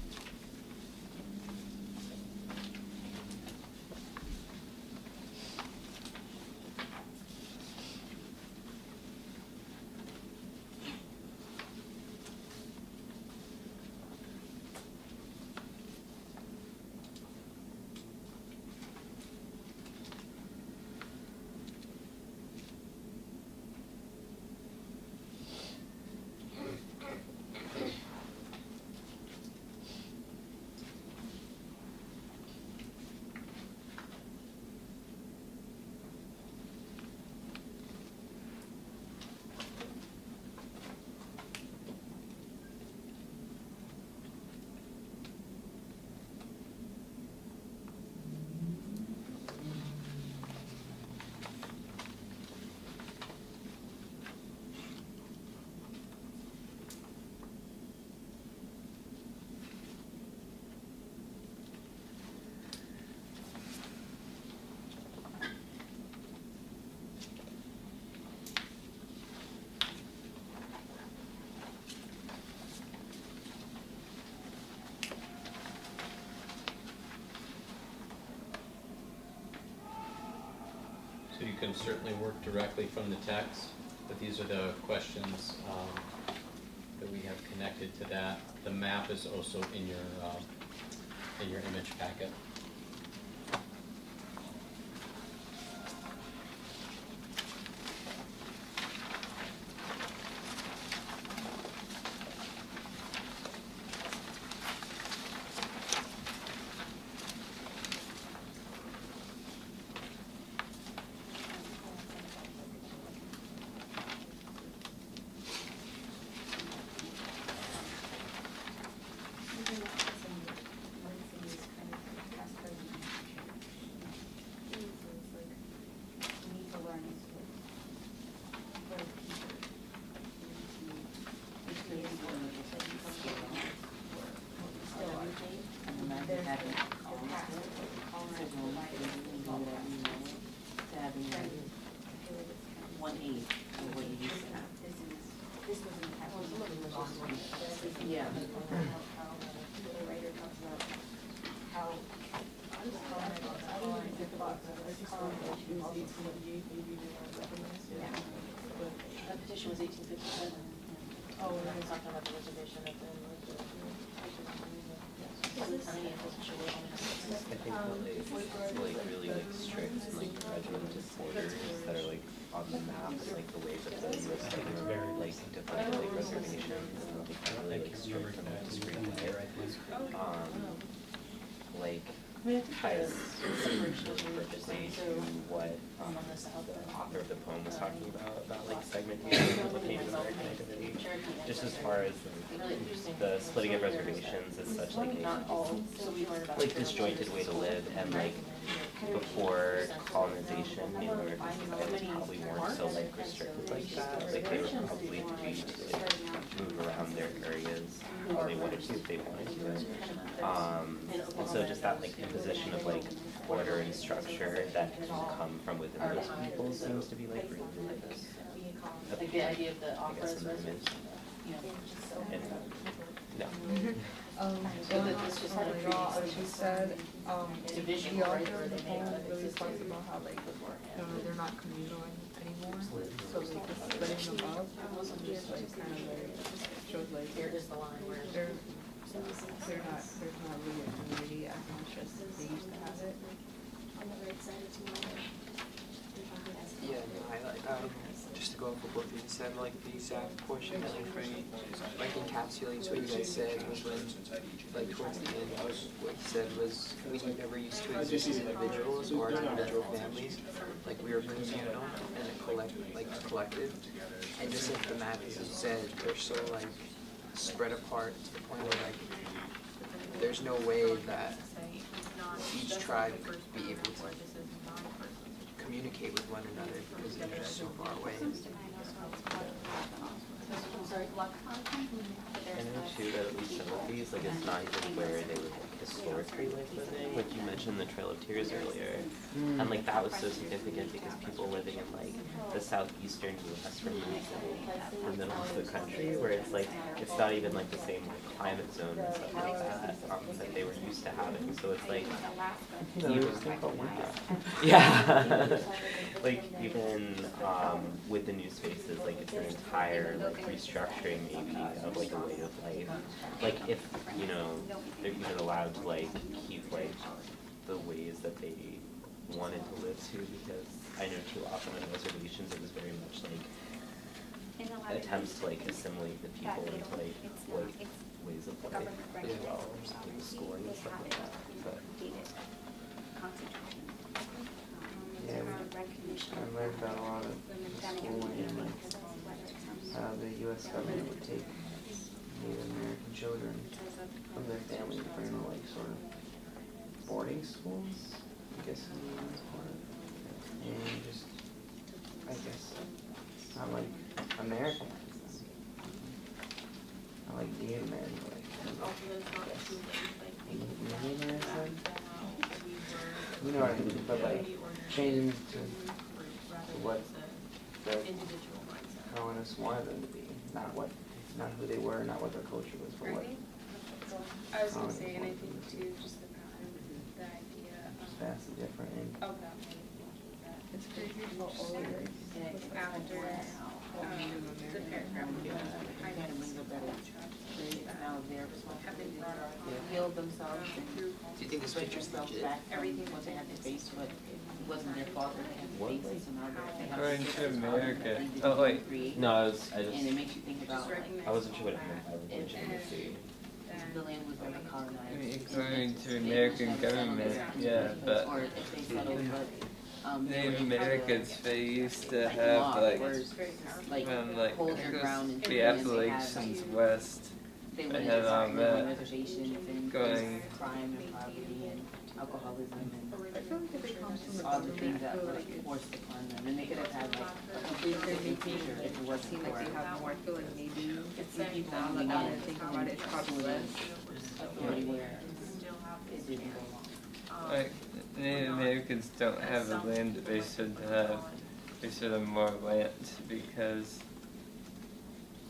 So you can certainly work directly from the text, but these are the questions that we have connected to that. The map is also in your image packet. Yeah. The petition was 1857. Oh, and then we're talking about the reservation of the. I think really strict and regimented borders that are on the map, and the way that the US different reservations and really strict and discreet ties purposely to what the author of the poem was talking about segmentation of Native American identity. Just as far as the splitting of reservations is such a disjointed way to live, and before colonization, Native American societies probably weren't so restricted like that. They were probably free to move around their areas if they wanted to, and so just that imposition of order and structure that can come from within those people seems to be really The idea of the offer as residence. No. So that this just kind of creates She said, division, the right, author where of the they made poem it really existing talks about how they're not communal anymore, so the splitting them up just shows There is the line where there's not really a community as much as they used to have it. On the right side of tomorrow. Yeah, no, just to go off of what you said, the exact portion that encapsulates what you guys said was when, towards the end, what he said was, we never used to exist as individuals or as individual families, we were communal and a collective, and just like the map as you said, they're so spread apart to the point where there's no way that each tribe could be able to communicate with one another because they're just so far away. And then too, that at least some of these, it's not even where they were historically living. You mentioned the Trail of Tears earlier, and that was so significant because people living in the southeastern U.S. from the middle of the country, where it's not even the same climate zone and stuff like that they were used to having. So it's yeah, even with the new spaces, it's an entire restructuring maybe of a way of life. If they're even allowed to keep the ways that they wanted to live too, because I know too often on reservations it was very much attempts to assimilate the people into ways of life as well, schooling and stuff like that. But Yeah, I learned that a lot of schooling and how the U.S. government would take Native American children from their families and bring them sort of boarding schools, I guess, and just, I guess, not American. I Native American, Native American. You know what I mean, but changing to what the colonists wanted them to be, not who they were, not what their culture was, but what. I was gonna say, and I think too, just the idea Just vastly different. And of that many people that It's crazy how all the race. After, the paragraph, Now they're have been brought up. healed themselves and Do you think this feature's themselves legit? back from what they had to face, but it wasn't their fault that they had to face it, so now they have Going to to fix it. America. They didn't Oh, wait. create, No, I just, and it makes you think about like I wasn't sure what it meant by legitimacy. the land was already colonized. I mean, It's according to they American must have settled government, there. yeah, but Or if they settled, but they Native were Americans, they used to like have law, like whereas, like from like hold your ground and the they have- Appalachians west. They I went had into on live on that reservations and going- crime and poverty and alcoholism and I feel like if it comes from the all the things that government, were I like feel like forced upon them, and they could have had like a completely different future if it wasn't seem like they for have more. I feel like maybe it's the people now moving that I in think about it, it's probably less. authority where it didn't belong. Like Native Americans don't have the land that they should have. They should have more land because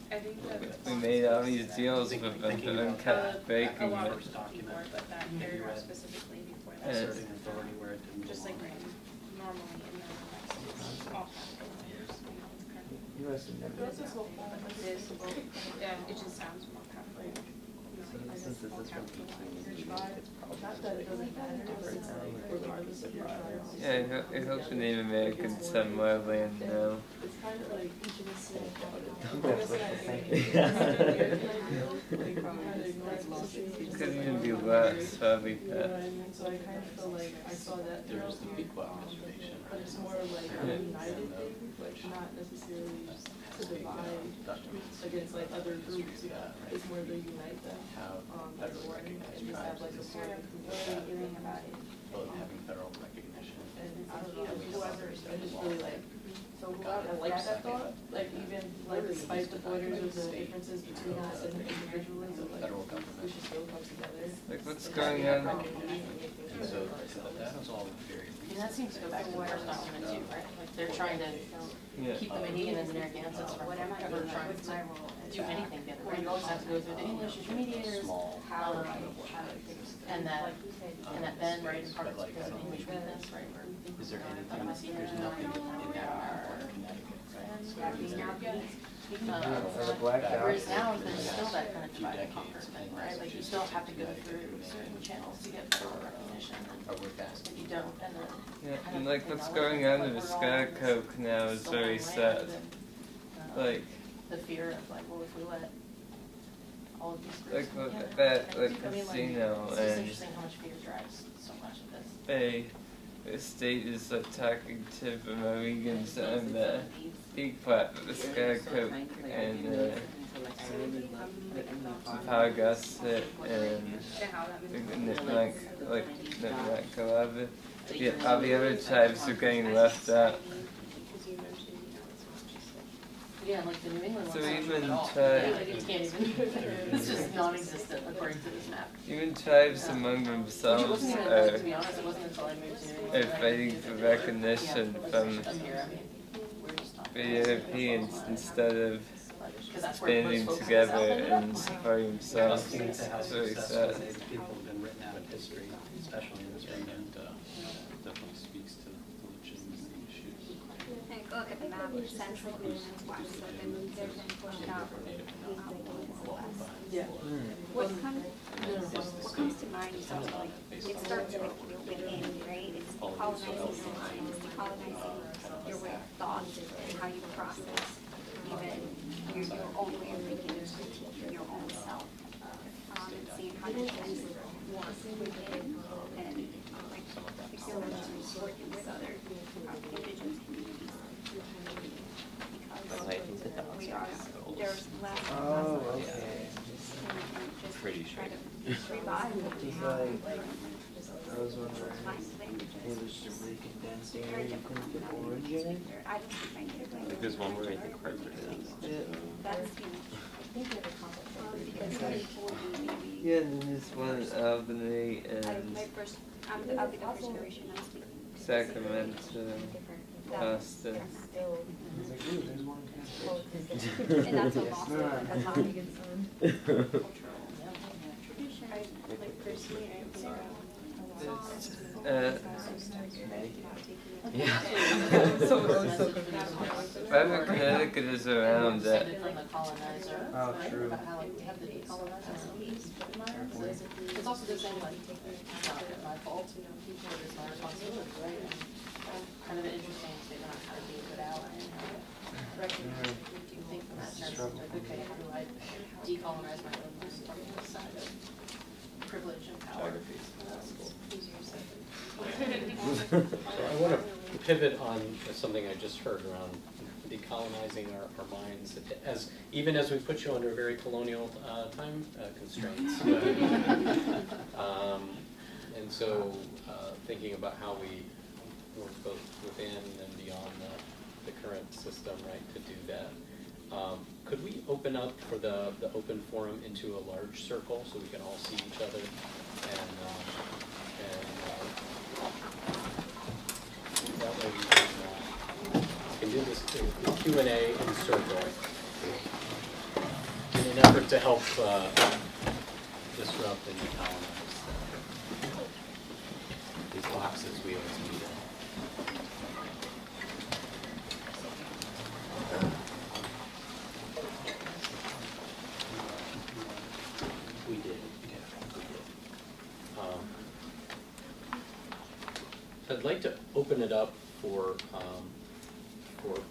I think that. we made all these deals with them and then kept breaking A lot it. of before, but that paragraph specifically before that. And Asserting authority where it didn't Just like belong. normally in the all You must have never. This is hopeful, like this is about. yeah, it just sounds more Catholic. Since this is from 1880, it's probably Not that it doesn't matter, but it's like regardless of your tribe. Yeah, I hope the Native Americans have more land now. It's kind of like each of us saying That's what I think. It could even be less, probably, You know what I mean? So I kind of feel like I saw that There was throughout the Big Well Reservation. but it's more of like a united thing, like not necessarily to divide against like other groups, you know, it's more to unite them. As one, and just have like a sort of community about it. Having federal recognition. And I don't know, whoever, I just really like, so whoever likes that thought, like even like despite the borders of the differences between us and individuals, of like, we should still come together. Like what's going on? And so that was all very. And that seems to go back to the first document too, right? Like they're trying to Yeah. keep the Mohegan as an ancestors from ever trying to do anything together, right? You always have to go through the English intermediators, and that then, right, is part of because of English weakness, right? Is there anything, there's nothing in that report in Connecticut, Whereas now, there's still that kind of divide and conquer thing, right? Like you still have to go through certain channels to get federal recognition, and if you don't, and then. Yeah, and like what's going on in the Scarecrow Canal is very sad. Like, The fear of like, well, if we let all of these like groups. look in at that, Canada, like I mean, casino it's just and interesting how much fear drives so much of this. the state is like talking to the Mohegans and the big flat of the Scarecrow and Pagusset and Nipmuc, like Nipmuc, all the other tribes are getting left out. Yeah, and like the New England So ones. even Like tribes, you can't even, it's just non-existent according to this map. even tribes among Which it themselves wasn't even, are to be honest, it wasn't until I moved to New England. are fighting for recognition from Up here, I mean, we're just not. the Europeans instead of Because that's where most banding folks together ended up. and supporting themselves. Speaks to how It's very successful sad. people have been written out of history, especially in this region, definitely speaks to the legitimacy issues. And look at the map, central and west, so then there's been pushed out. Yeah. What comes to mind is also like, it starts within, right? It's decolonizing system, it's decolonizing your way of thought and how you process even your own way of thinking and critiquing your own self. And seeing how you can work within and like facilities working with other indigenous communities. Because we are, there's less. Oh, okay. Just Pretty sure. try to revive Just like, I was wondering, it was just a really condensed area, you couldn't get origin. I don't think Like there's one where I think Hartford is. that's, because Yeah, and then there's one in Albany and my first, I'll be the first generation I'm speaking. Sacramento, Austin. I was like, ooh, there's one in And that's a loss of That's how you get tradition. Like personally, I Wherever Connecticut is around that. From the colonizer, Oh, right? true. About how like we have the decolonizer in mind. It's also the same like, it's not my fault, but it's my responsibility, right? And kind of an interesting statement on how to be a good ally and how to recognize, do you think from that sense, like, okay, how do I decolonize my own side of privilege and power? I want to pivot on something I just heard around decolonizing our minds, even as we put you under very colonial time constraints. And so thinking about how we work both within and beyond the current system, right, to do that. Could we open up for the open forum into a large circle so we can all see each other and that way we can do this Q&A in circle in an effort to help disrupt and decolonize these boxes we always need. We did. I'd like to open it up for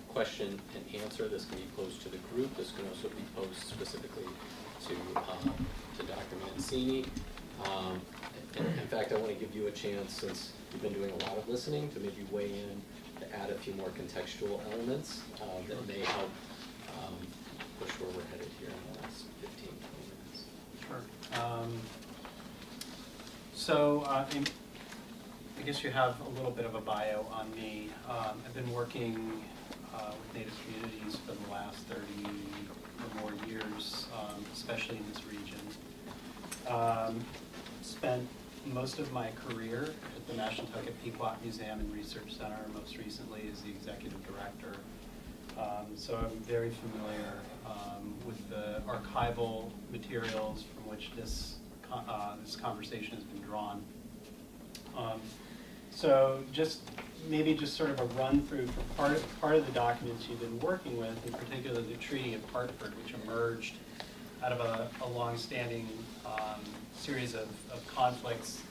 question and answer. This can be posed to the group. This can also be posed specifically to Dr. Mancini. In fact, I want to give you a chance, since you've been doing a lot of listening, to maybe weigh in to add a few more contextual elements that may help push where we're headed here in the last 15, 20 minutes. Sure. So I guess you have a little bit of a bio on me. I've been working with Native communities for the last 30 or more years, especially in this region. Spent most of my career at the National Pequot Museum and Research Center, most recently as the executive director. So I'm very familiar with the archival materials from which this conversation has been drawn. So maybe just sort of a run through for part of the documents you've been working with, in particular the Treaty of Hartford, which emerged out of a long-standing series of conflicts,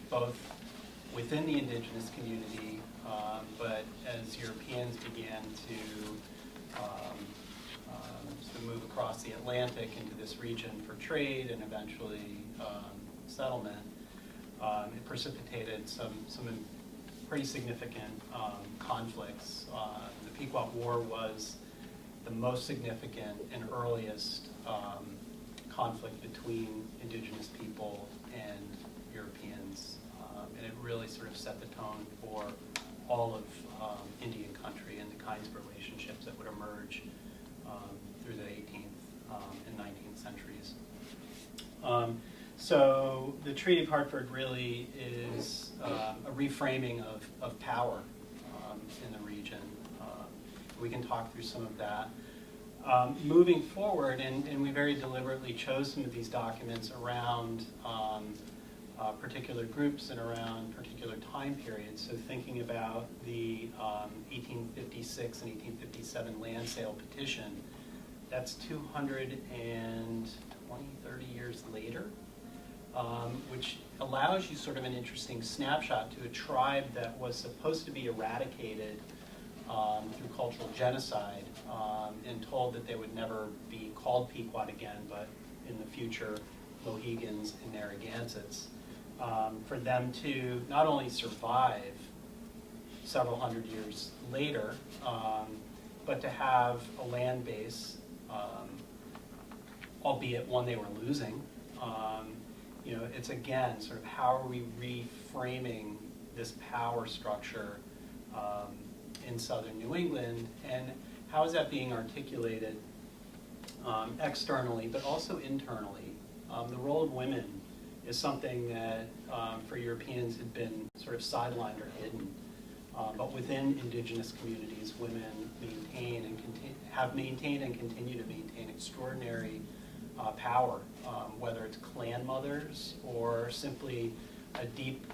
both within the indigenous community, but as Europeans began to sort of move across the Atlantic into this region for trade and eventually settlement, it precipitated some pretty significant conflicts. The Pequot War was the most significant and earliest conflict between indigenous people and Europeans, and it really sort of set the tone for all of Indian country and the kinds of relationships that would emerge through the 18th and 19th centuries. So the Treaty of Hartford really is a reframing of power in the region. We can talk through some of that. Moving forward, and we very deliberately chose some of these documents around particular groups and around particular time periods. So thinking about the 1856 and 1857 land sale petition, that's 220, 30 years later, which allows you sort of an interesting snapshot to a tribe that was supposed to be eradicated through cultural genocide, and told that they would never be called Pequot again, but in the future, Mohegans and Narragansetts. For them to not only survive several hundred years later, but to have a land base, albeit one they were losing. It's again sort of how are we reframing this power structure in southern New England, and how is that being articulated externally, but also internally? The role of women is something that for Europeans had been sort of sidelined or hidden, but within indigenous communities, women have maintained and continue to maintain extraordinary power, whether it's clan mothers or simply a deep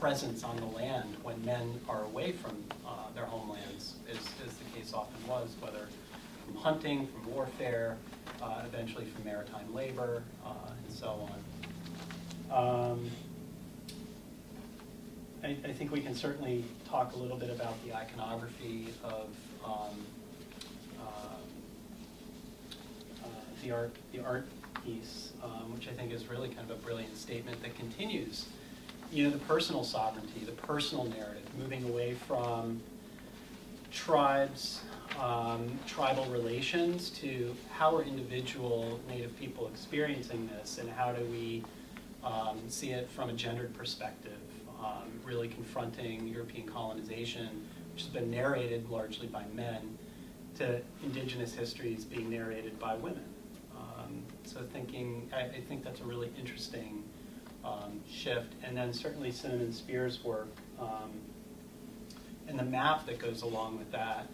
presence on the land when men are away from their homelands, as the case often was, whether from hunting, from warfare, eventually from maritime labor, and so on. I think we can certainly talk a little bit about the iconography of the art piece, which I think is really kind of a brilliant statement that continues, the personal sovereignty, the personal narrative, moving away from tribes, tribal relations, to how are individual Native people experiencing this, and how do we see it from a gendered perspective, really confronting European colonization, which has been narrated largely by men, to indigenous histories being narrated by women. So I think that's a really interesting shift. And then certainly Cinnamon Spear's work and the map that goes along with that.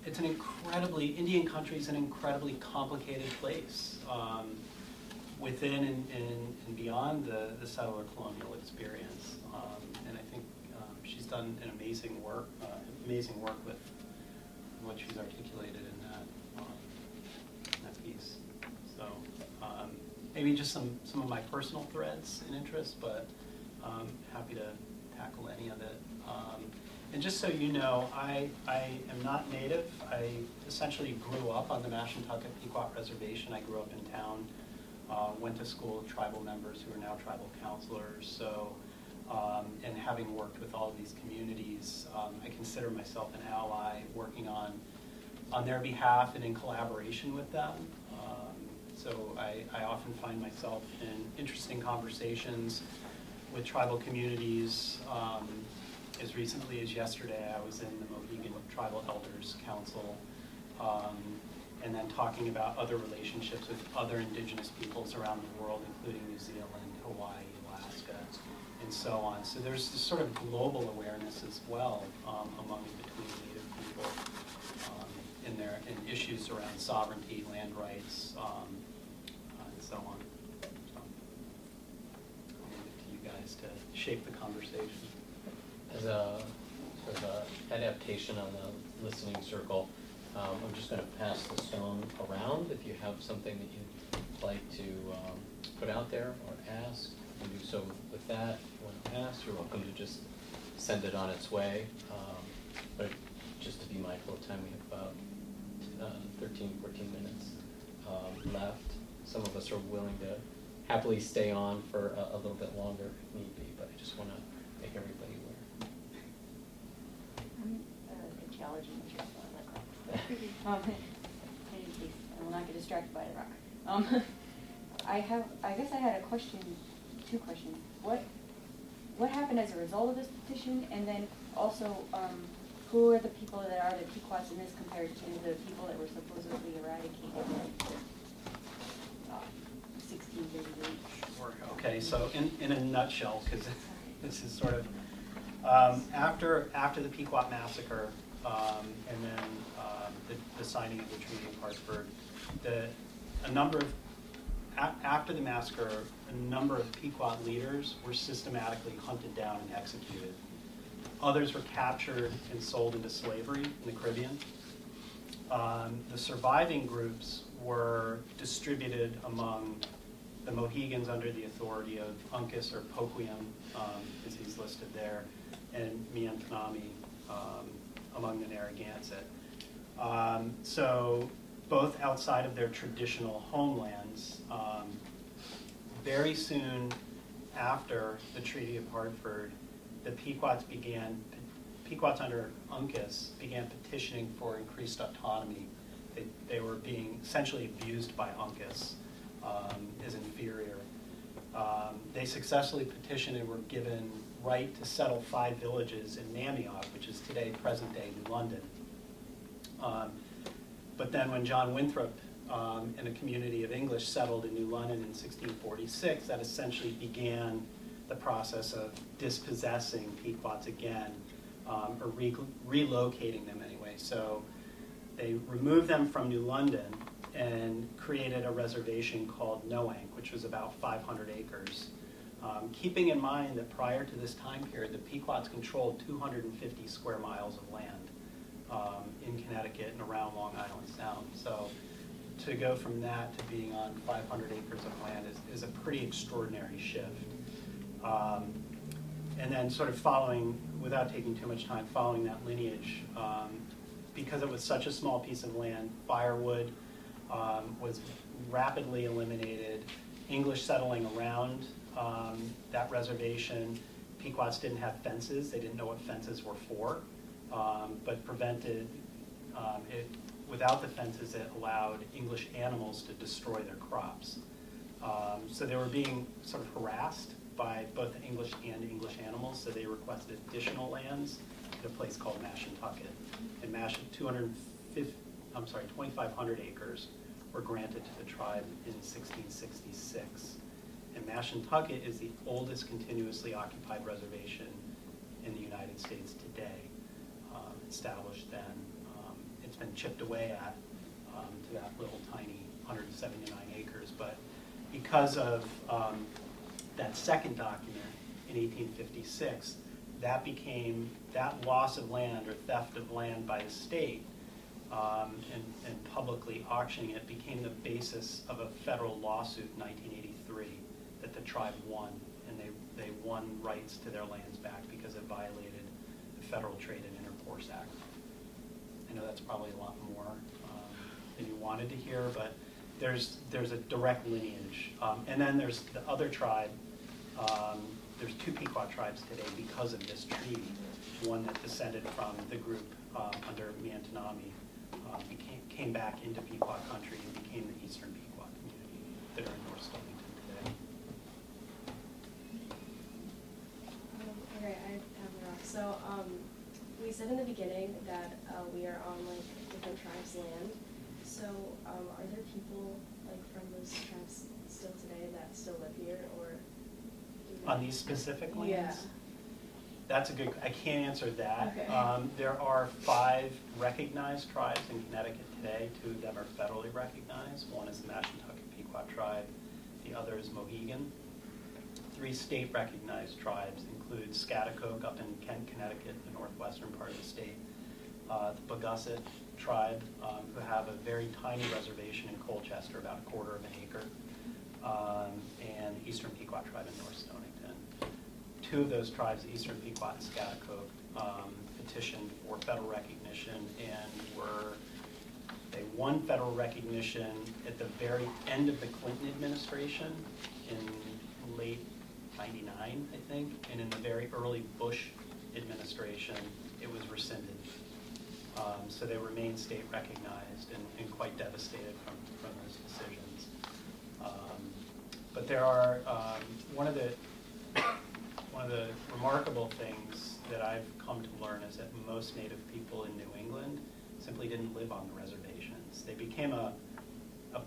It's an incredibly, Indian country is an incredibly complicated place within and beyond the settler colonial experience. And I think she's done an amazing work with what she's articulated in that piece. So maybe just some of my personal threads and interests, but happy to tackle any of it. And just so you know, I am not Native. I essentially grew up on the Mashantucket Pequot Reservation. I grew up in town, went to school with tribal members who are now tribal counselors. So, and having worked with all of these communities, I consider myself an ally working on their behalf and in collaboration with them. So I often find myself in interesting conversations with tribal communities. As recently as yesterday, I was in the Mohegan Tribal Elders Council, and then talking about other relationships with other indigenous peoples around the world, including New Zealand, Hawaii, Alaska, and so on. So there's this sort of global awareness as well among and between Native people in issues around sovereignty, land rights, and so on. So I'll leave it to you guys to shape the conversation. As a sort of a adaptation on the listening circle, I'm just going to pass the stone around. If you have something that you'd like to put out there or ask, you can do so with that. When asked, you're welcome to just send it on its way. But just to be mindful of time, we have about 13, 14 minutes left. Some of us are willing to happily stay on for a little bit longer if need be, but I just want to make everybody aware. Challenging what you're saying, in case I will not get distracted by the rock. I guess I had a question, two questions. What happened as a result of this petition, and then also who are the people that are the Pequots in this compared to the people that were supposedly eradicated in 1638? Sure. Okay, so in a nutshell, because this is sort of after the Pequot massacre, and then the signing of the Treaty of Hartford, after the massacre, a number of Pequot leaders were systematically hunted down and executed. Others were captured and sold into slavery in the Caribbean. The surviving groups were distributed among the Mohegans under the authority of Uncas or Poquium, as he's listed there, and Miantanami among the Narragansett. So both outside of their traditional homelands, very soon after the Treaty of Hartford, the Pequots under Uncas began petitioning for increased autonomy. They were being essentially abused by Uncas as inferior. They successfully petitioned and were given right to settle 5 villages in Namiog, which is today present-day New London. But then when John Winthrop and a community of English settled in New London in 1646, that essentially began the process of dispossessing Pequots again, or relocating them anyway. So they removed them from New London, and created a reservation called Noank, which was about 500 acres. Keeping in mind that prior to this time period, the Pequots controlled 250 square miles of land in Connecticut and around Long Island Sound. So to go from that to being on 500 acres of land is a pretty extraordinary shift. And then sort of following, without taking too much time, following that lineage, because it was such a small piece of land, firewood was rapidly eliminated. English settling around that reservation, Pequots didn't have fences. They didn't know what fences were for, but prevented it. Without the fences, it allowed English animals to destroy their crops. So they were being sort of harassed by both English and English animals, so they requested additional lands at a place called Mashantucket. And 2,500 acres were granted to the tribe in 1666. And Mashantucket is the oldest continuously occupied reservation in the United States today, established then. It's been chipped away at to that little tiny 179 acres, but because of that second document in 1856, that loss of land or theft of land by the state and publicly auctioning it became the basis of a federal lawsuit in 1983 that the tribe won, and they won rights to their lands back because it violated the Federal Trade and Intercourse Act. I know that's probably a lot more than you wanted to hear, but there's a direct lineage. And then there's the other tribe. There's two Pequot tribes today because of this treaty. One that descended from the group under Miantinami came back into Pequot country and became the Eastern Pequot community that are in North Stonington today. Okay, I have a rock. So we said in the beginning that we are on like different tribes' land. So are there people like from those tribes still today that still live here, or? On these specific lands? Yeah. That's a good, I can't answer that. Okay. There are 5 recognized tribes in Connecticut today. 2 of them are federally recognized. One is the Mashantucket Pequot tribe. The other is Mohegan. 3 state recognized tribes include Schaghticoke up in Kent, Connecticut, the northwestern part of the state. The Pagusset tribe, who have a very tiny reservation in Colchester, about a quarter of an acre. And the Eastern Pequot tribe in North Stonington. 2 of those tribes, the Eastern Pequot and Schaghticoke, petitioned for federal recognition and they won federal recognition at the very end of the Clinton administration in late '99, I think, and in the very early Bush administration, it was rescinded. So they remain state recognized and quite devastated from those decisions. But there are one of the remarkable things that I've come to learn is that most Native people in New England simply didn't live on the reservations. They became a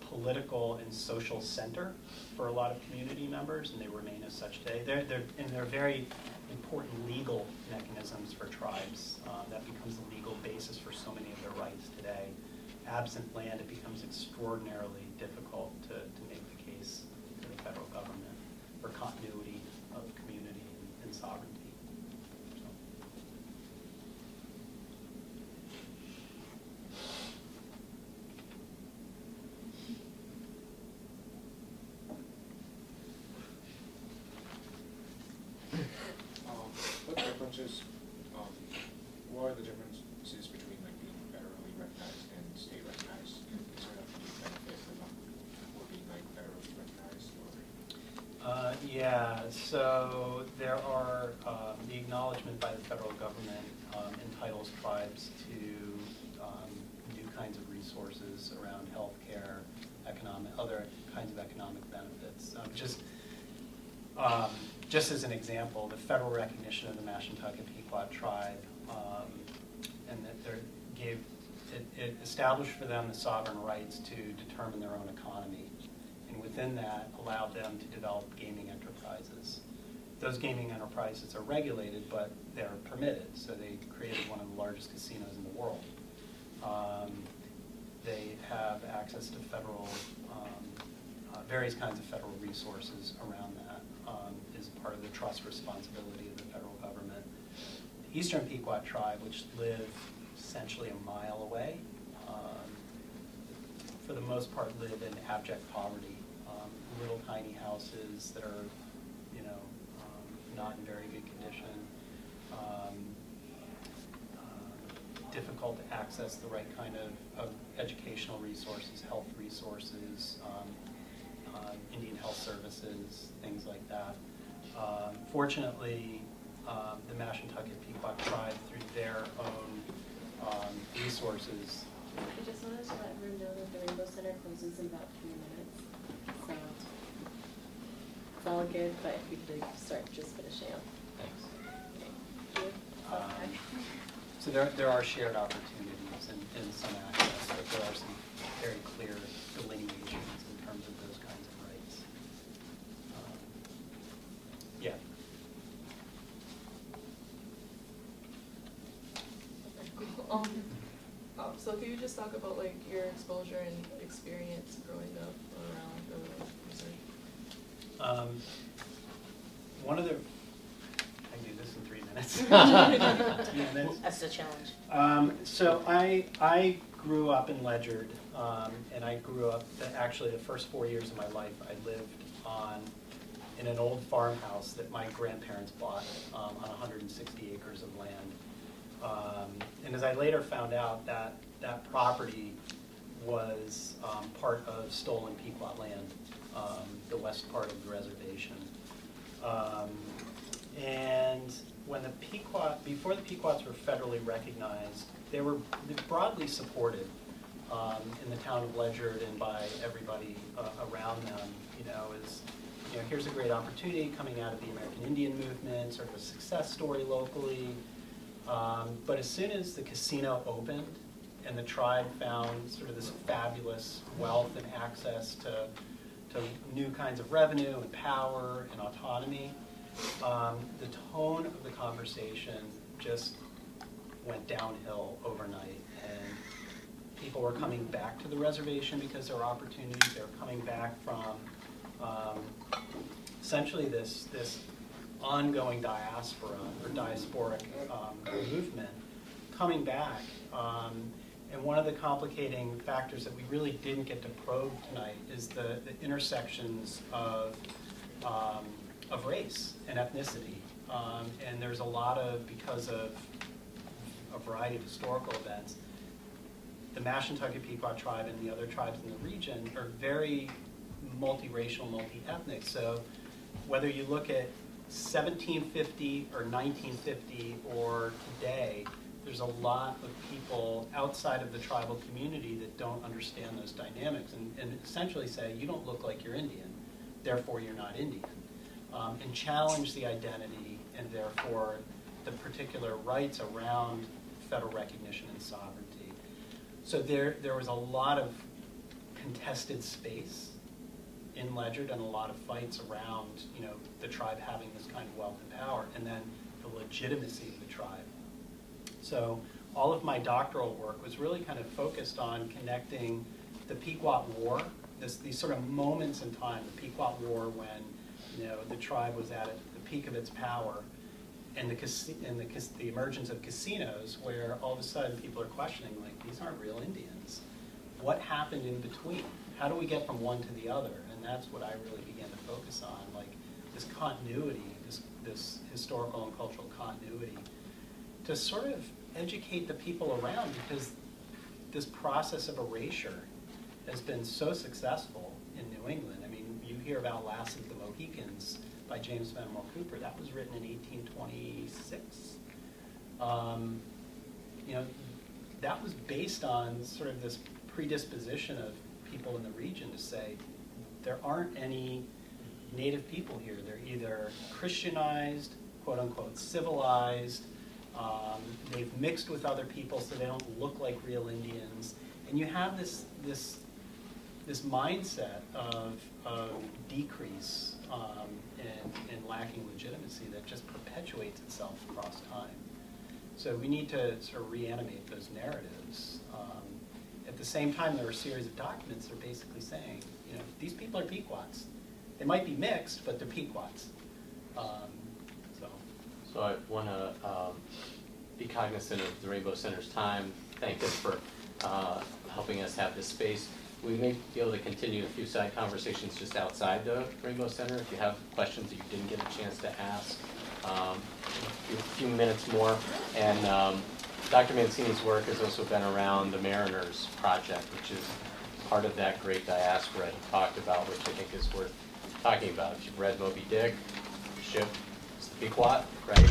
political and social center for a lot of community members, and they remain as such today. They're very important legal mechanisms for tribes. That becomes the legal basis for so many of their rights today. Absent land, it becomes extraordinarily difficult to make the case to the federal government for continuity of community and sovereignty. What differences, what are the differences between like being federally recognized and state recognized? Is there a benefit for being like federally recognized, or? Yeah, so there are, the acknowledgement by the federal government entitles tribes to new kinds of resources around healthcare, other kinds of economic benefits. Just as an example, the federal recognition of the Mashantucket Pequot tribe, and that it established for them the sovereign rights to determine their own economy, and within that allowed them to develop gaming enterprises. Those gaming enterprises are regulated, but they're permitted, so they created one of the largest casinos in the world. they have access to federal, various kinds of federal resources around that, is part of the trust responsibility of the federal government. The Eastern Pequot tribe, which live essentially a mile away, for the most part live in abject poverty, little tiny houses that are, not in very good condition, difficult to access the right kind of educational resources, health resources, Indian health services, things like that. Fortunately, the Mashantucket Pequot tribe, through their own resources. I just wanted to let everyone know that the Rainbow Center closes in about 3 minutes, so it's all good, but if we could start just finishing up. Thanks. Thank you. So there are shared opportunities and some access, but there are some very clear delineations in terms of those kinds of rights. Yeah. So can you just talk about like your exposure and experience growing up around the research? One of the, I can do this in 3 minutes. 2 minutes. That's the challenge. So I grew up in Ledyard, and I grew up, actually the first 4 years of my life, I lived in an old farmhouse that my grandparents bought on 160 acres of land. And as I later found out, that property was part of stolen Pequot land, the west part of the reservation. And when the Pequot, before the Pequots were federally recognized, they were broadly supported in the town of Ledyard and by everybody around them. Here's a great opportunity coming out of the American Indian movement, sort of a success story locally. But as soon as the casino opened and the tribe found sort of this fabulous wealth and access to new kinds of revenue and power and autonomy, the tone of the conversation just went downhill overnight. And people were coming back to the reservation because there were opportunities. They were coming back from essentially this ongoing diaspora or diasporic movement coming back. And one of the complicating factors that we really didn't get to probe tonight is the intersections of race and ethnicity. And there's a lot of, because of a variety of historical events, the Mashantucket Pequot tribe and the other tribes in the region are very multiracial, multi-ethnic. So whether you look at 1750 or 1950 or today, there's a lot of people outside of the tribal community that don't understand those dynamics and essentially say, you don't look like you're Indian, therefore you're not Indian, and challenge the identity and therefore the particular rights around federal recognition and sovereignty. So there was a lot of contested space in Ledyard and a lot of fights around, the tribe having this kind of wealth and power, and then the legitimacy of the tribe. So all of my doctoral work was really kind of focused on connecting the Pequot War, these sort of moments in time, the Pequot War when, the tribe was at the peak of its power, and the emergence of casinos, where all of a sudden people are questioning, like, these aren't real Indians. What happened in between? How do we get from one to the other? And that's what I really began to focus on, like this continuity, this historical and cultural continuity, to sort of educate the people around, because this process of erasure has been so successful in New England. I mean, you hear about Last of the Mohicans by James Fenimore Cooper. That was written in 1826. That was based on sort of this predisposition of people in the region to say, there aren't any native people here. They're either Christianized, quote unquote, civilized, they've mixed with other people so they don't look like real Indians. And you have this mindset of decrease and lacking legitimacy that just perpetuates itself across time. So we need to sort of reanimate those narratives. at the same time, there are a series of documents that are basically saying, you know, these people are Pequots. They might be mixed, but they're Pequots. So I want to be cognizant of the Rainbow Center's time, thank them for helping us have this space. We may be able to continue a few side conversations just outside the Rainbow Center if you have questions that you didn't get a chance to ask. A few minutes more. And Dr. Mancini's work has also been around the Mariners Project, which is part of that great diaspora he talked about, which I think is worth talking about. If you've read Moby Dick, ship, it's the Pequot, right?